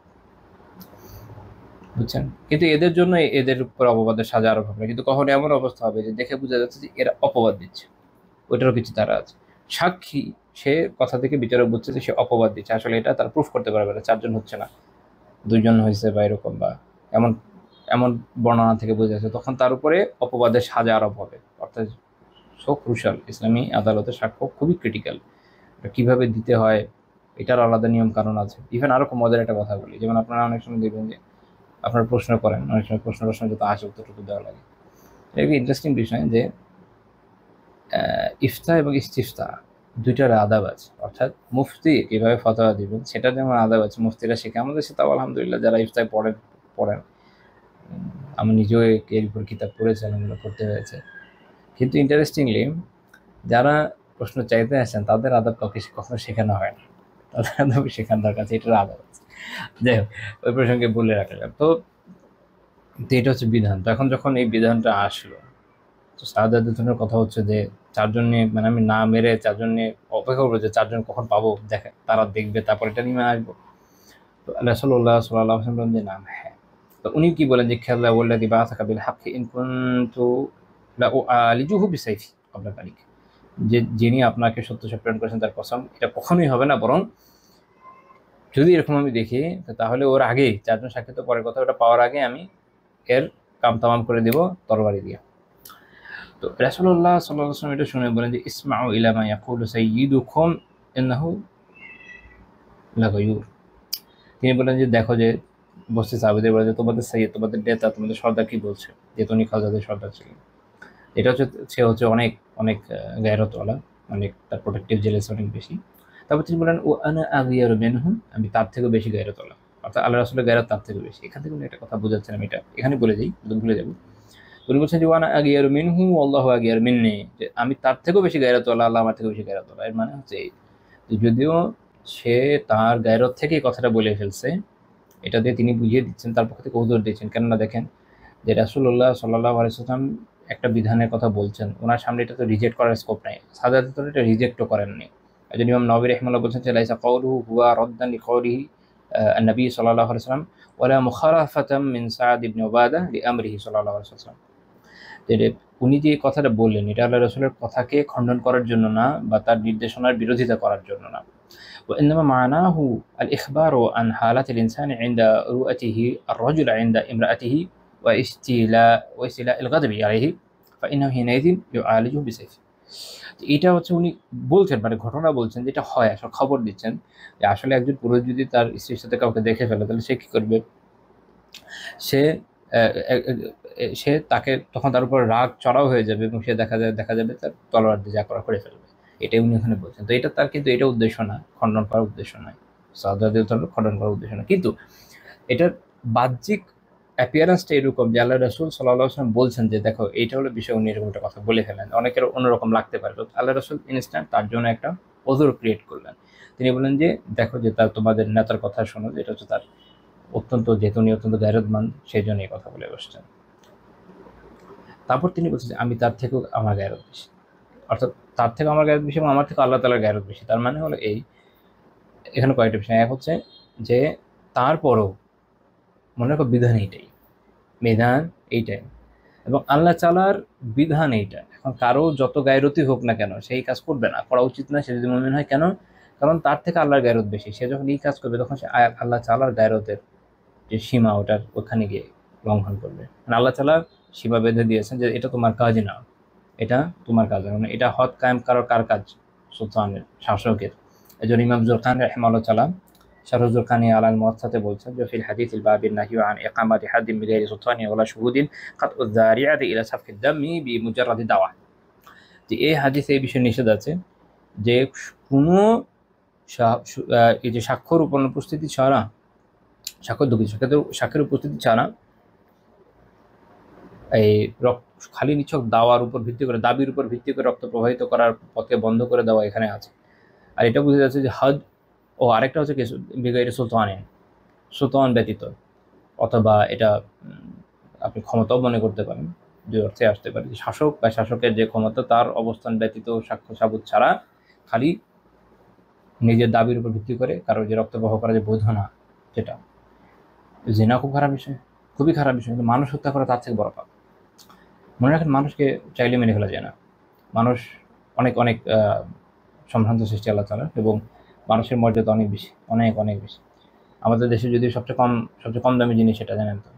বুঝছেন। কিন্তু এদের জন্য এদের উপর অপবাদের সাজা আরোপ হবে, কিন্তু কখনো এমন অবস্থা হবে যে দেখে বোঝা যাচ্ছে যে এরা অপবাদ দিচ্ছে, ওইটারও কিছু তারা আছে। সাক্ষী সে কথা থেকে বিচারক বুঝছে যে সে অপবাদ দিচ্ছে, আসলে এটা তারা প্রুফ করতে পারবে না, 4 জন হচ্ছে না 2 জন হয়েছে বা এরকম, বা এমন এমন বর্ণনা থেকে বোঝা যাচ্ছে, তখন তার উপরে অপবাদের সাজা আরোপ হবে। অর্থাৎ সো ক্রুশাল, ইসলামী আদালতে সাক্ষ্য খুবই ক্রিটিক্যাল, এটা কীভাবে দিতে হয় এটার আলাদা নিয়ম কারণ আছে। ইভেন আরও মজার একটা কথা বলি, যেমন আপনারা অনেক সময় দেখবেন যে আপনার প্রশ্ন করেন, অনেক সময় প্রশ্ন যত আসে উত্তরটুকু দেওয়া লাগে। এটা ইন্টারেস্টিং বিষয় যে ইফতা এবং ইস্তিফতা দুইটার আদাব আছে, অর্থাৎ মুফতি কীভাবে ফতোয়া দিবেন সেটা যেমন আদাব আছে, মুফতিরা শেখে। আমাদের সাথে আলহামদুলিল্লাহ যারা ইফতায় পড়েন, আমি নিজেও এর উপর কিতাব পড়েছি, আলহামদুলিল্লাহ পড়তে হয়েছে। কিন্তু ইন্টারেস্টিংলি যারা প্রশ্ন চাইতে আসেন তাদের আদাব কাউকে কখনো শেখানো হয় না, তাদের আদাব শেখানো দরকার আছে, এটার আদাব আছে। যাই হোক, ওই প্রসঙ্গে বলে রাখলাম। তো এটা হচ্ছে বিধান। তো এখন যখন এই বিধানটা আসলো, তো সাহাদাতের কথা হচ্ছে যে চারজন নিয়ে, মানে আমি না মেরে চারজন নিয়ে অপেক্ষা করবো যে চারজন কখন পাবো, দেখে তারা দেখবে, তারপর এটা নিয়ে আসবো। তো রাসূলুল্লাহ সাল্লাল্লাহু আলাইহি ওয়াসাল্লাম যে নাম, হ্যাঁ। তো উনি কি বলেন যে খেলা ওয়াল্লাযী বাআসাকা বিল হাক্কি ইন কুনতু লা উআলিজুহু বিসাইফি ক্বাবলা যালিক, যে যিনি আপনাকে সত্য প্রেরণ করেছেন তার কসম, এটা কখনোই হবে না, বরং যদি এরকম আমি দেখি তাহলে ওর আগেই, চারজন সাক্ষী তো পরের কথা, ওটা পাওয়ার আগে আমি এর কাম তামাম করে দিব তরবারি দিয়ে। তো রাসূলুল্লাহ সাল্লাল্লাহু আলাইহি ওয়াসাল্লাম এটা শুনে বলেন যে ইসমাউ ইলা মা ইয়াকুলু সাইয়্যিদুকুম ইন্নাহু লাগায়ুর। তিনি বলেন যে দেখো যে বসতে সাহাবীদের বলে যে তোমাদের সাইয়্যিদ, তোমাদের নেতা, তোমাদের সর্দার কি বলছে, যে উনি খালজাদের সর্দার ছিলেন। এটা হচ্ছে, সে হচ্ছে অনেক অনেক গায়রতওয়ালা, অনেক, তার প্রোটেক্টিভ জেলেস অনেক বেশি। তারপর তিনি বলেন ও আনা আগিয়ারু মিনহু, আমি তার থেকেও বেশি গায়রতওয়ালা, অর্থাৎ আল্লাহ রাসূলের গায়রত তার থেকেও বেশি। এখান থেকে উনি একটা কথা বোঝাচ্ছেন, আমি এটা এখানে বলে যাই, ভুলে যাবো। উনি বলছেন যে ওয়ানা আগিয়ারু মিনহু আল্লাহু আগিয়ারু মিন্নি, যে আমি তার থেকেও বেশি গায়রতওয়ালা, আল্লাহ আমার থেকেও বেশি গায়রতওয়ালা। এর মানে হচ্ছে এই, যদিও সে তার গায়রত থেকেই কথাটা বলে ফেলছে, এটা দিয়ে তিনি বুঝিয়ে দিচ্ছেন, তার পক্ষ থেকে উদ্ধার দিচ্ছেন। কেননা দেখেন যে রাসূলুল্লাহ সাল্লাল্লাহু আলাইহি ওয়াসাল্লাম একটা বিধানের কথা বলছেন, ওনার সামনে এটা তো রিজেক্ট করার স্কোপ নাই, সাহাদাত তো এটা রিজেক্টও করেননি। একজন ইমাম নববী রাহিমাহুল্লাহ বলছেন যে লাইসা কাউলুহু হুয়া রাদ্দান লিকাউলিহি আন-নবী সাল্লাল্লাহু আলাইহি ওয়াসাল্লাম ওয়ালা মুখালাফাতাম মিন সাদ ইবনে উবাদা লিআমরিহি সাল্লাল্লাহু আলাইহি ওয়াসাল্লাম। যে উনি যে কথাটা বললেন এটা আল্লাহ রাসূলের কথাকে খণ্ডন করার জন্য না, বা তার নির্দেশনার বিরোধিতা করার জন্য না। وإنما معناه الإخبار عن حالة الإنسان عند رؤيته الرجل عند امرأته واستيلاء الغضب عليه فإنه حينئذ يعالجه بسيفه। এটা হচ্ছে উনি বলছেন, মানে ঘটনা বলছেন, যেটা হয় আসলে খবর দিচ্ছেন যে আসলে একজন পুরুষ যদি তার স্ত্রীর সাথে কাউকে দেখে ফেলে তাহলে সে কি করবে, সে সে তাকে তখন তার উপর রাগ চড়াও হয়ে যাবে এবং সে দেখা যাবে তার তলোয়ার দিয়ে যা করা করে ফেলবে। এটাই উনি ওখানে বলছেন। তো এটা তার, কিন্তু এটা উদ্দেশ্য না, খণ্ডন করার উদ্দেশ্য নয়, সাহাদাদের খণ্ডন করার উদ্দেশ্য না। কিন্তু এটার বাহ্যিক অ্যাপিয়ারেন্সটা এরকম যে আল্লাহ রাসূল সাল্লাল্লাহু আলাইহি ওয়াসাল্লাম বলছেন যে দেখো এইটা হলো বিষয়, উনি এরকম একটা কথা বলে ফেলেন, অনেকের অন্যরকম লাগতে পারে। তো আল্লাহ রাসূল ইনস্ট্যান্ট তার জন্য একটা ওযর ক্রিয়েট করলেন। তিনি বললেন যে দেখো যে তার তোমাদের নেতার কথা শোনো, যেটা হচ্ছে তার অত্যন্ত, যেহেতু উনি অত্যন্ত গায়রতমান, সেই জন্য এই কথা বলে বসছেন। তারপর তিনি বলছেন যে আমি তার থেকেও আমার গায়রত বেশি, অর্থাৎ তার থেকে আমার গায়রত বেশি এবং আমার থেকে আল্লাহ তাআলার গায়রত বেশি। তার মানে হলো এই, এখানে কয়েকটা বিষয়। এক হচ্ছে যে তারপরও মনে রাখো বিধান এইটাই এবং আল্লাহ তাআলার বিধান এইটা। এখন কারো যত গায়রতি হোক না কেন সেই কাজ করবে না, করা উচিত না, সে যদি মুমিন হয়। কেন? কারণ তার থেকে আল্লাহর গায়রত বেশি। সে যখন এই কাজ করবে তখন সে আল্লাহ তাআলার গায়রতের যে সীমা, ওটার ওখানে গিয়ে লঙ্ঘন করবে। মানে আল্লাহ তাআলা সীমা বেঁধে দিয়েছেন যে এটা তোমার কাজ না, এটা তোমার কাজ, মানে এটা হদ কায়েম করার কার কাজ? সুলতানের, শাসকের। এজন্য ইমাম জুরকানি রাহিমাহুল্লাহ তাআলা শারহ জুরকানি আলাল মুওয়াত্তাতে বলছেন যে ফিল হাদিসিল বাবিন নাহয়ু আন ইকামাতি হাদ্দিন বিগাইরি সুলতানি ওয়ালা শুহুদিন কাতউ যারিআতি ইলা সাফকি দামি বিমুজাররাদি দাওয়া। যে এই হাদিসে এই বিষয়ে নিষেধ আছে যে কোনো এই যে সাক্ষ্যর উপস্থিতি ছাড়া, সাক্ষ্যের উপস্থিতি ছাড়া এই খালি নিছক দাওয়ার উপর ভিত্তি করে, দাবির উপর ভিত্তি করে রক্ত প্রবাহিত করার পথকে বন্ধ করে দেওয়া এখানে আছে। আর এটা বোঝা যাচ্ছে যে হদ, ও আরেকটা হচ্ছে বিগাইরে সুলতান ব্যতীত, অথবা এটা আপনি ক্ষমতাও মনে করতে পারেন, দুই অর্থে আসতে পারে। শাসক বা শাসকের যে ক্ষমতা তার অবস্থান ব্যতীত সাক্ষ্য সাবুত ছাড়া খালি নিজের দাবির উপর ভিত্তি করে কারো যে রক্তপ্রবাহ করা যে বৈধ না, যেটা জিনা খুব খারাপ বিষয়, খুবই খারাপ বিষয়। কিন্তু মানুষ হত্যা করা তার থেকে বড় পাপ। মনে রাখেন, মানুষকে চাইলে মেনে ফেলা যায় না। মানুষ অনেক অনেক সম্ভ্রান্ত সৃষ্টি আল্লাহ তাআলা, এবং মানুষের মর্যাদা অনেক বেশি, অনেক অনেক বেশি। আমাদের দেশে যদিও সবচেয়ে কম দামি জিনিস সেটা, জানেন তো,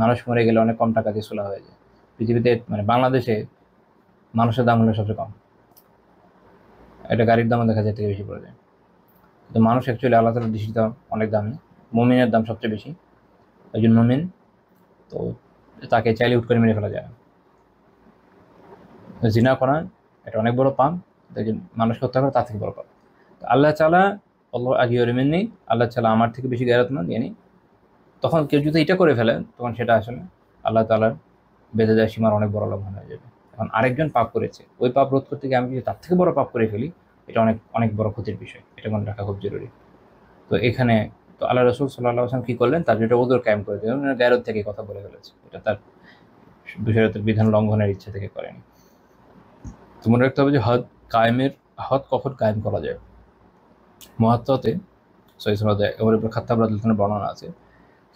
মানুষ মরে গেলে অনেক কম টাকা দিয়ে সোলা হয়ে যায়। পৃথিবীতে মানে বাংলাদেশে মানুষের দাম হলো সবচেয়ে কম, একটা গাড়ির দামও দেখা যায় থেকে বেশি পড়ে যায়। তো মানুষ অ্যাকচুয়ালি আল্লাহ তাআলার দৃষ্টিতে অনেক দামি। মুমিনের দাম সবচেয়ে বেশি। একজন মুমিন তো তাকে চাইলে হুট করে মেরে ফেলা যায় না। জিনা করা এটা অনেক বড় পাপ, মানুষকে হত্যা করা তার থেকে বড় পাপ। আল্লাহ তাআলা আল্লাহ আগিয়ে নেই, আল্লাহ তাআলা আমার থেকে বেশি গায়রতমন্দ জানি। তখন কেউ যদি এটা করে ফেলে তখন সেটা আসলে আল্লাহ তাআলার বেঁধে দেওয়া সীমার অনেক বড় লঙ্ঘন হয়ে যাবে। এখন আরেকজন পাপ করেছে, ওই পাপ রোধ করতে গিয়ে আমি যদি তার থেকে বড় পাপ করে ফেলি, এটা অনেক অনেক বড় ক্ষতির বিষয়, এটা মনে রাখা খুব জরুরি। তো এখানে তো আল্লাহ রসুল সাল্লাল্লাহু আলাইহি ওয়াসাল্লাম কি করলেন, তার যেটা ওদের কায়েম করে দিলেন, গায়রত থেকে কথা বলে ফেলেছে, এটা তার শরীয়তের বিধান লঙ্ঘনের ইচ্ছা থেকে করেনি। তো মনে রাখতে হবে যে হদ কখন কায়েম করা যায়। মুয়াত্তাতে সহিহ সনদে ওমর ইবনে খাত্তাব রাদিয়াল্লাহু আনহু বর্ণনা আছে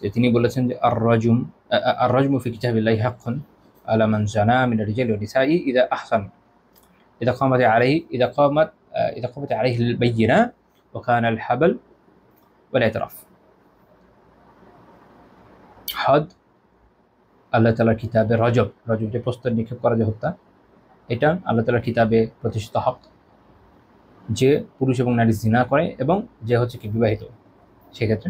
যে তিনি বলেছেন যে আর রাজমু ফি কিতাবিল্লাহি হাক্কুন আলা মান জানা মিনার রিজালি ওয়ান নিসাই ইযা কামাত আলাইহি আল বাইয়িনা ওয়া কানা আল হাবল ওয়াল ইতরাফ। হদ আল্লাহ তাআলার কিতাবে রজব যে প্রস্তর নিক্ষেপ করা যে হত্যা, এটা আল্লাহ তাআলার কিতাবে প্রতিষ্ঠিত হক, যে পুরুষ এবং নারী জিনা করে এবং যে হচ্ছে কি বিবাহিত, সেক্ষেত্রে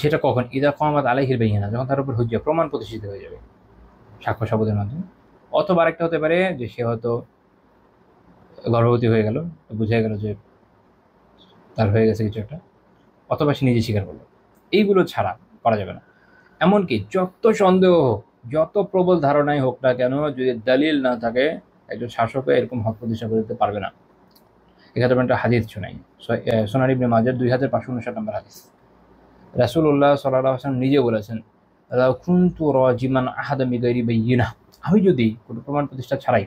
সেটা কখন ইদা কামাত আলাইহিল বাইয়িনা, যখন তার উপর হুজ্জা প্রমাণ প্রতিষ্ঠিত হয়ে যাবে সাক্ষ্য সাবুদের মাধ্যমে। অথবা আরেকটা হতে পারে যে সে হয়তো গর্ভবতী হয়ে গেল, বুঝে গেল যে তার হয়ে গেছে কিছু একটা, অথবা সে নিজে স্বীকার করলো। এইগুলো ছাড়া করা যাবে না। এমনকি যত সন্দেহ হোক, যত প্রবল ধারণাই হোক না কেন, যদি দলিল না থাকে একজন শাসকও এরকম হক প্রতিষ্ঠা করতে পারবে না। এখানে একটা হাদিস শোনাই, সুনান ইবনে মাজাহ 2559 নম্বর হাদিস। রাসূলুল্লাহ সাল্লাল্লাহু আলাইহি ওয়াসাল্লাম নিজে বলেছেন, লাউ কুনতু রাজিমান আহাদাম বিগাইরি বাইয়িনা, আমি যদি কোনো প্রমাণ প্রতিষ্ঠা ছাড়াই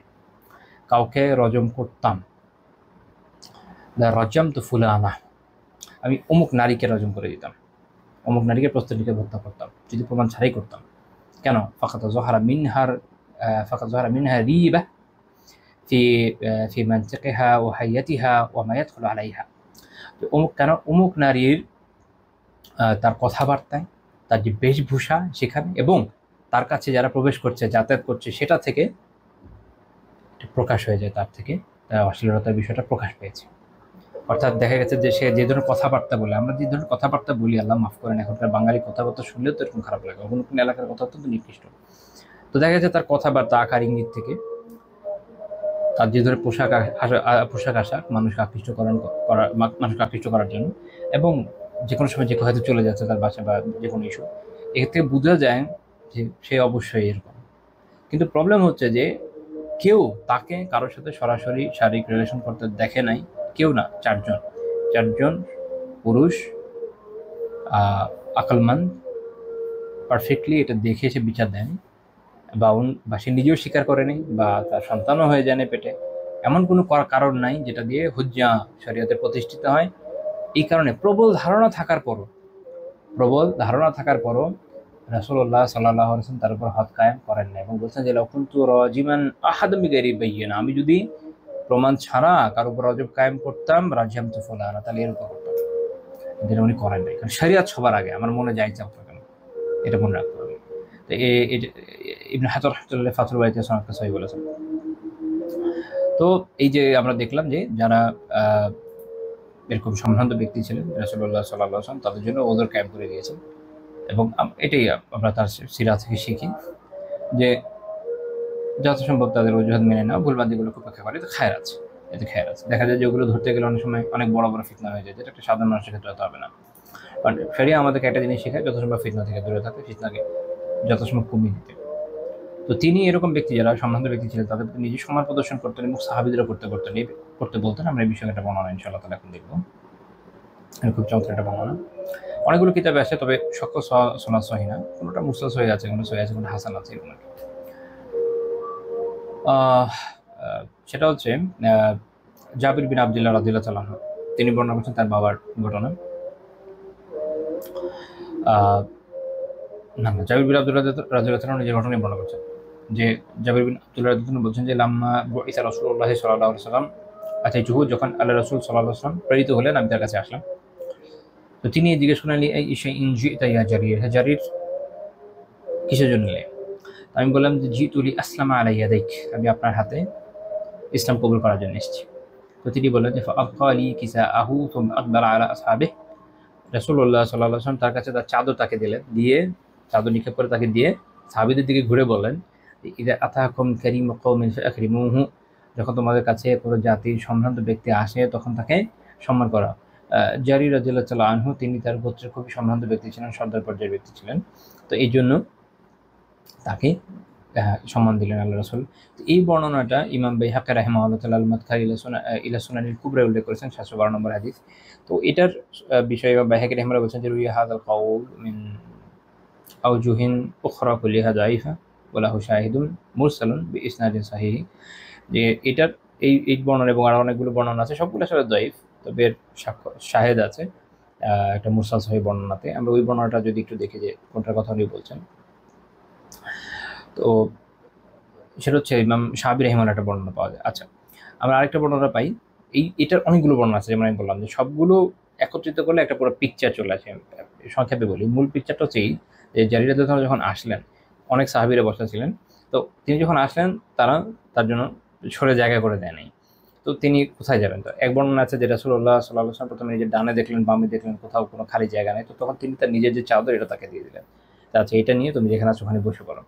কাউকে রজম করতাম, লা রাজামতু ফুলানা, আমি অমুক নারীকে রজম করে দিতাম, অমুক নারীকে প্রস্তরটিকে হত্যা করতাম, যদি প্রমাণ ছাড়াই করতাম। কেন? ফাকাদ যাহারা মিনহা রিবা ফি মানতিকিহা ওয়া হাইয়াতিহা ওয়া মা ইয়াদখুলু আলাইহা। অমুক কেন? অমুক নারীর তার কথাবার্তায়, তার যে বেশভূষা সেখানে, এবং তার কাছে যারা প্রবেশ করছে, যাতায়াত করছে, সেটা থেকে প্রকাশ হয়ে যায়, তার থেকে অশ্লীলতার বিষয়টা প্রকাশ পেয়েছে। অর্থাৎ দেখা গেছে যে সে যে ধরনের কথাবার্তা বলে, আমরা যে ধরনের কথাবার্তা বলি, আল্লাহ মাফ করেন, এখনকার বাঙালি কথাবার্তা শুনলেও তো এরকম খারাপ লাগে, কোনো কোনো এলাকার কথা অত্যন্ত নিকৃষ্ট। তো দেখা গেছে তার কথাবার্তা, আকার ইঙ্গিত থেকে, তার যে ধরনের পোশাক আশাক মানুষকে আকৃষ্ট করার জন্য, এবং যে কোনো সময় যে হয়তো চলে যাচ্ছে তার বাসা বা যে কোনো ইস্যু, এর থেকে বোঝা যায় যে সে অবশ্যই এরকম। কিন্তু প্রবলেম হচ্ছে যে কেউ তাকে কারোর সাথে সরাসরি শারীরিক রিলেশন করতে দেখে নাই, কেউ না, চারজন পুরুষ আকলমান পারফেক্টলি এটা দেখে সে বিচার দেয়নি, বা সে নিজেও স্বীকার করেনি, বা তার সন্তানও হয়ে যায় পেটে, এমন কোনো কারণ নাই যেটা দিয়ে হুজ্জা শরীয়তে প্রতিষ্ঠিত হয়। এই কারণে প্রবল ধারণা থাকার পরও রাসূলুল্লাহ সাল্লাল্লাহু আলাইহি ওয়াসাল্লাম তার উপর হদ কায়েম করেন না, এবং বলছেন যে লাউ কুনতু রাজিমান আহাদাম বিগাইরি বাইয়িনা, আমি যদি প্রমাণ ছাড়া কার উপর রজব কায়েম করতাম, রাজিয়ামতু ফুলানা, তাহলে এর উপর করতাম। কিন্তু উনি করেন নাই, কারণ শরিয়ত সবার আগে, আমার মনে যাই চাপ কেন, এটা মনে রাখতে হবে। তো ইবনে হাজার রাহমাতুল্লাহ ফাতহুল বারীতে সনদটা সহিহ বলেছেন। তো এই যে আমরা দেখলাম যে যারা এরকম সম্ভ্রান্ত ব্যক্তি ছিলেন, রাসূলুল্লাহ সাল্লাল্লাহু আলাইহি ওয়াসাল্লাম তাদের জন্য ওদের ক্যাম্প করে দিয়েছেন, এবং এটাই আমরা তার সিরা থেকে শিখি যে যথাসম্ভব তাদের অজুহাত মেনে নেওয়া, ভুলবান্দিগুলোকে উপেক্ষা করে, এতে খায়ের আছে। দেখা যায় যে ওগুলো ধরতে গেলে অনেক সময় অনেক বড় বড় ফিতনা হয়ে যায়, যেটা একটা সাধারণ মানুষের ক্ষেত্রে হতে হবে না। কারণ শরিয়া আমাদেরকে একটা জিনিস শেখায়, যথাসম্ভব ফিতনা থেকে দূরে থাকতে, ফিতনাকে যথাসম্ভব কমিয়ে দিতে। তো তিনি এরকম ব্যক্তি, যারা সম্ভ্রান্ত ব্যক্তি ছিলেন, তাদের প্রতি নিজে সম্মান প্রদর্শন করতেন এবং সাহাবীদেরও করতে বলতেন। আমরা এই বিষয়ে একটা বর্ণনা ইনশাআল্লাহ তাআলা এখন দেখবো, খুব চমৎকার একটা বর্ণনা। অনেকগুলো কিতাবে আছে, তবে সকল সনদ সহিহ না, কোনোটা মুরসাল সহিহ আছে, কোনো সহিহ আছে, কোনো হাসান আছে, এরকম। সেটা হচ্ছে জাবির বিন আব্দুল্লাহ রাদিয়াল্লাহু তাআলা আনহু, তিনি বর্ণনা করছেন তার বাবার ঘটনা। জাবির বিন আব্দুল্লাহ রাদিয়াল্লাহু তাআলা নিজের ঘটনাই বর্ণনা করছেন, যে জাবির বিন আব্দুল্লাহ রাদিয়াল্লাহু তাআলা বলছেন যে লাম্মা বুইসা রাসূলুল্লাহ সাল্লাল্লাহু আলাইহি ওয়াসাল্লাম আতাইতুহু, যখন আল্লাহ রাসূল সাল্লাল্লাহু আলাইহি ওয়াসাল্লাম প্রেরিত হলেন, আমি তার কাছে আসলাম। তো তিনি জিজ্ঞেস করলেন, এই শাইইন জিতা ইয়া জারির, হে জারির, কিসের জন্য এলে? আমি বললাম যে জিতু লিআসলামা আলা ইয়াদাইক, আমি আপনার হাতে ইসলাম কবুল করার জন্য এসেছি। তো তিনি বললেন যে ফাআবকা লি কিসাআহু সুম্মা আকবালা আলা আসহাবিহি, রাসূলুল্লাহ সাল্লাল্লাহু আলাইহি ওয়াসাল্লাম তার কাছে তার চাদর তাকে দিলেন, দিয়ে চাদর নিক্ষেপ করে তাকে দিয়ে সাহাবীদের দিকে ঘুরে বলেন, ইদা আতাকুম কারীমু কওমিন ফাআকরিমুহু, যখন তোমাদের কাছে কোনো জাতির সম্ভ্রান্ত ব্যক্তি আসে তখন তাকে সম্মান করা। জারীর রাদিয়াল্লাহু তাআলা আনহু, তিনি তার গোত্রের খুবই সম্ভ্রান্ত ব্যক্তি ছিলেন, সর্দার পর্যায়ের ব্যক্তি ছিলেন, তো এই জন্য তাকে সম্মান দিলেন আল্লাহ রাসূল। তো এই বর্ণনাটা ইমাম বাইহাকী রাহিমাহুল্লাহ তাআলা আল মাদখাল ইলা সুনানিল কুবরা উল্লেখ করেছেন 712 নম্বর হাদিস। তো এটার বিষয়ে ইমাম বাইহাকী রাহিমাহুল্লাহ বলেছেন যে রুইয়া হাযাল কাউল মিন আওজুহিন উখরা কুল্লিহা দাঈফা ওয়া লাহু শাহিদুন মুরসালুন বিইসনাদিন সাহিহ, যে এটার এই বর্ণনা এবং আরো অনেকগুলো বর্ণনা আছে, সবগুলো আসলে দাঈফ, তবে এর সাক্ষ্য শাহেদ আছে একটা মুরসাল সহিহ বর্ণনাতে। আমরা ওই বর্ণনাটা যদি একটু দেখি যে কোনটার কথা উনি বলছেন, তো সেটা হচ্ছে ইমাম শাহাবী রাহিমাহুল্লাহ একটা বর্ণনা পাওয়া যায়। আচ্ছা, আমরা আরেকটা বর্ণনা পাই, এটার অনেকগুলো বর্ণনা আছে, যেমন আমি বললাম যে সবগুলো একত্রিত করলে একটা পুরো পিকচার চলে আসে। সংক্ষেপে বলি, মূল পিকচারটা হচ্ছে এই যে জারীর রাদিয়াল্লাহু তাআলা যখন আসলেন, অনেক সাহাবীরা বসা ছিলেন, তো তিনি যখন আসলেন তারা তার জন্য সরে জায়গা করে দেয় নাই। তো তিনি কোথায় যাবেন? তো এক বর্ণনা আছে যে রাসূলুল্লাহ সাল্লাল্লাহু আলাইহি ওয়াসাল্লাম প্রথমে নিজের ডানে দেখলেন, বামে দেখলেন, কোথাও কোনো খালি জায়গা নেই, তো তখন তিনি তার নিজের যে চাদর এটা তাকে দিয়ে দিলেন, আচ্ছা এটা নিয়ে তুমি যেখানে আছো ওখানে বসে পড়ো।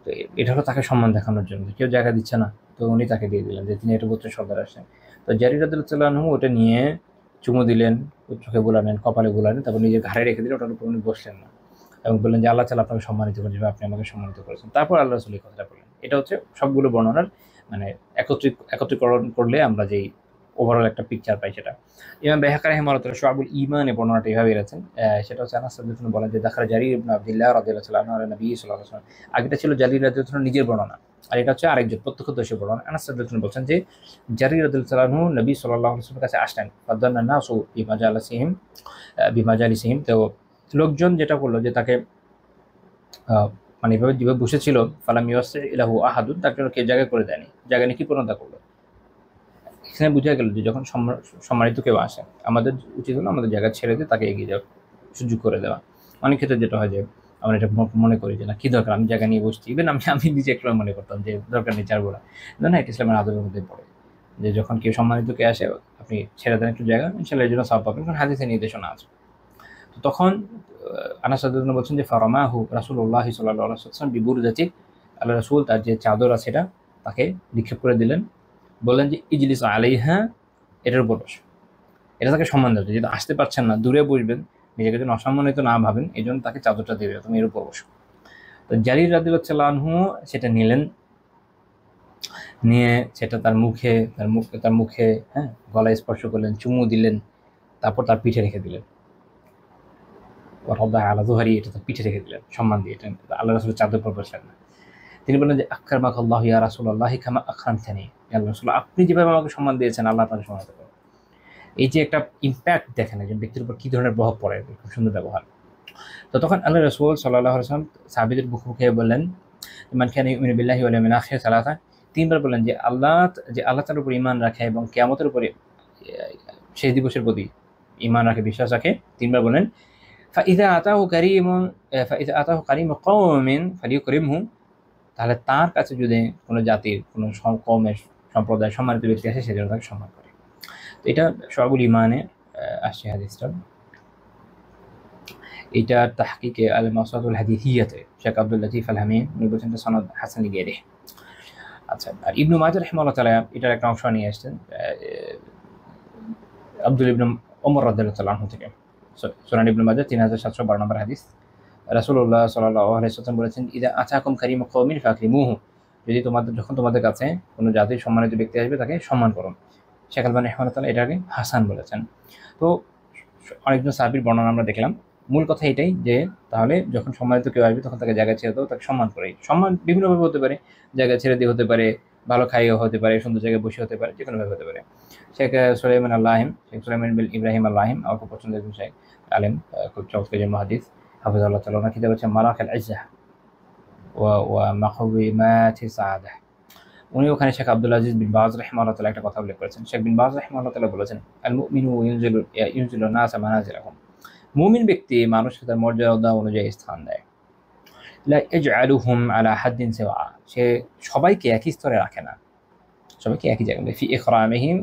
তো এটা হলো তাকে সম্মান দেখানোর জন্য, কেউ জায়গা দিচ্ছে না, তো উনি তাকে দিয়ে দিলেন যে তিনি এটা গোত্রের সর্দার আসেন। তো জারীর রাদিয়াল্লাহু তাআলা আনহু ওটা নিয়ে চুমু দিলেন, চোখে বোলালেন, কপালে বোলালেন, তারপর নিজের ঘাড়ে রেখে দিলেন, ওটার উপর উনি বসলেন না এবং বললেন যে আল্লাহ তাআলা আপনাকে সম্মানিত করেছেন, আপনি আমাকে সম্মানিত করেছেন। তারপর আল্লাহ রাসূল এই কথাটা বললেন। এটা হচ্ছে সবগুলো বর্ণনার মানে একত্রীকরণ করলে আমরা যেই ওভারঅল একটা পিকচার পাই সেটা। ইমাম বাইহাকী রাহিমাহুল্লাহ তাআলা শুআবুল ঈমান এর বর্ণনাটা এইভাবে এনেছেন। সেটা হচ্ছে আনাস রাদিয়াল্লাহু আনহু বলেন যে দাখালা জারীর ইবনে আব্দুল্লাহ রাদিয়াল্লাহু তাআলা আনহু আলা নবী সাল্লাল্লাহু আলাইহি ওয়াসাল্লাম। আগেটা ছিল জারীর রাদিয়াল্লাহু তাআলা নিজের বর্ণনা, আর এটা হচ্ছে আরেকজন প্রত্যক্ষদর্শী বর্ণনা। আনাস রাদিয়াল্লাহু আনহু বলছেন যে জারীর রাদিয়াল্লাহু তাআলা আনহু নবী সাল্লাল্লাহু আলাইহি ওয়াসাল্লামের কাছে আসলেন, ফাদান্না নাসু বিমাজালিসিহিম, তো লোকজন যেটা করলো যে তাকে মানে এভাবে যেভাবে বসেছিল, ফালাম ইয়াসি ইলাহু আহাদুন, তার জন্য কেউ জায়গা করে দেয়নি, জায়গা নিয়ে কৃপণতা করলো। এখানে বোঝা গেল যে যখন সম্মানিত কেউ আসে, আমাদের উচিত হলো আমাদের জায়গা ছেড়ে দিয়ে তাকে এগিয়ে যাওয়ার সুযোগ করে দেওয়া। অনেক ক্ষেত্রে যেটা হয় যে আমরা এটা মনে করি যে না কি দরকার, আমি জায়গা নিয়ে বসছি, ইভেন আমি নিজে একটু মনে করতাম যে দরকার নেই চার গোড়া, না এটা ইসলামের আদবের মধ্যে পড়ে যে যখন কেউ সম্মানিত কে আসে আপনি ছেড়ে দেন একটু জায়গা, ইনশাআল্লাহ এর জন্য সওয়াব পাবেন, কারণ হাদিসে নির্দেশনা আছে। তো তখন আনাস রাদিয়াল্লাহু বলছেন যে ফারামাহু রাসূলুল্লাহ সাল্লাল্লাহু আলাইহি ওয়াসাল্লাম বিবুরদাতি, আল্লাহ রাসূল তার যে চাদর আছে এটা তাকে নিক্ষেপ করে দিলেন, বললেন যে ইজলিস আলাইহা, এটার উপর বসো, এটা তাকে সম্মান দেবে, যেহেতু আসতে পারছেন না, দূরে বসবেন, নিজেকে যেন অসম্মানিত না ভাবেন, এই জন্য তাকে চাদরটা দেবে, তুমি এর উপর বসো। তো জারীর রাদিয়াল্লাহু তাআলা আনহু সেটা নিলেন, নিয়ে সেটা তার মুখে হ্যাঁ গলায় স্পর্শ করলেন, চুমু দিলেন, তারপর তার পিঠে রেখে দিলেন, আলা যুহরি, এটা তার পিঠে রেখে দিলেন সম্মান দিয়ে, এটা আল্লাহ রাসূলের চাদর পর বসলেন না। তিনি বললেন যে আকরামাকাল্লাহু ইয়া রাসূলুল্লাহ কামা আকরামতানি, আল্লাহ রাসূল আপনি যেভাবে আমাকে সম্মান দিয়েছেন আল্লাহ আপনাকে সম্মান দেবেন। এই যে একটা ইম্প্যাক্ট দেখেন একজন ব্যক্তির উপর কি ধরনের প্রভাব পড়ে, খুব সুন্দর ব্যবহার। তো তখন আল্লাহ রাসূল সাল্লাল্লাহু আলাইহি ওয়াসাল্লাম সাহাবীদের মুখে বললেন মান কানা ইউমিনু বিল্লাহি ওয়াল ইয়াউমিল আখির সালাসা, তিনবার বললেন যে আল্লাহ তাআলার উপর ঈমান রাখে এবং কিয়ামতের উপরে শেষ দিবসের প্রতি ঈমান রাখে, বিশ্বাস রাখে, তিনবার বলেন ফাইযা আতাহু কারীমু কওমিন ফালিয়ুকরিমহু, তাহলে তার কাছে যদি কোনো জাতির কোনো কওমের সম্প্রদায় সম্মানিত ব্যক্তি আসে সেজন্য তাকে সম্মান করে। তো এটা শুআবুল ঈমানে আসছে হাদিসটা। এটা তাহকিকে আল মাসাদুল হাদিসিয়াতে শেখ আব্দুল লতিফ আল হামিদ উনি বলছেন সনদ হাসান লিগাইরিহ। আচ্ছা, আর ইবনু মাজাহ রাহিমাহুল্লাহ তাআলা এটার একটা অংশ নিয়ে আসছেন আব্দুল ইবনে ওমর রাদিয়াল্লাহু তাআলা আনহু থেকে, সুনান ইবনে মাজাহ 3712 নম্বর হাদিস। রাসূলুল্লাহ সাল্লাল্লাহু আলাইহি ওয়াসাল্লাম বলেছেন ইযা আতাকুম কারীমু কওমিন ফাকরিমুহু, যদি যখন তোমাদের কাছে কোনো জাতির সম্মানিত ব্যক্তি আসবে তাকে সম্মান করো। শেখ আলবানী রাহিমাহুল্লাহ তাআলা এটাকে হাসান বলেছেন। তো অনেকজন সাহাবীর বর্ণনা আমরা দেখলাম, মূল কথা এটাই যে তাহলে যখন সম্মানিত কেউ আসবে তখন তাকে জায়গা ছেড়ে দাও, তাকে সম্মান করে। সম্মান বিভিন্নভাবে হতে পারে, জায়গা ছেড়ে দিয়ে হতে পারে, ভালো খাইয়ে হতে পারে, সুন্দর জায়গায় বসে হতে পারে, যে কোনোভাবে হতে পারে। শেখ সুলাইমান বিন ইব্রাহিম আল্লাহিম আমার খুব পছন্দের একজন শেখ আলেম, খুব চমৎকার যে মুহাদ্দিস হাফিজাহুল্লাহ তাআলা, ওনার কিতাব হচ্ছে মারাকিল ইজ্জাহ ওয়া মাকওয়িমাতিস সাআদাহ। উনি ওখানে শেখ আব্দুল আজিজ বিন বাজ রাহিমাহুল্লাহ তাআলা একটা কথা উল্লেখ করেছেন। শেখ বিন বাজ রাহিমাহুল্লাহ তাআলা বলেছেন আল মুমিনু ইউনজিলু নাসা মানাজিলাহুম, মুমিন ব্যক্তি মানুষকে তার মর্যাদা অনুযায়ী স্থান দেয়। লা ইয়াজআলুহুম আলা হাদ্দিন সাওয়া, সে সবাইকে একই স্তরে রাখে না, সবাইকে একই জায়গায় ফি ইকরামিহিম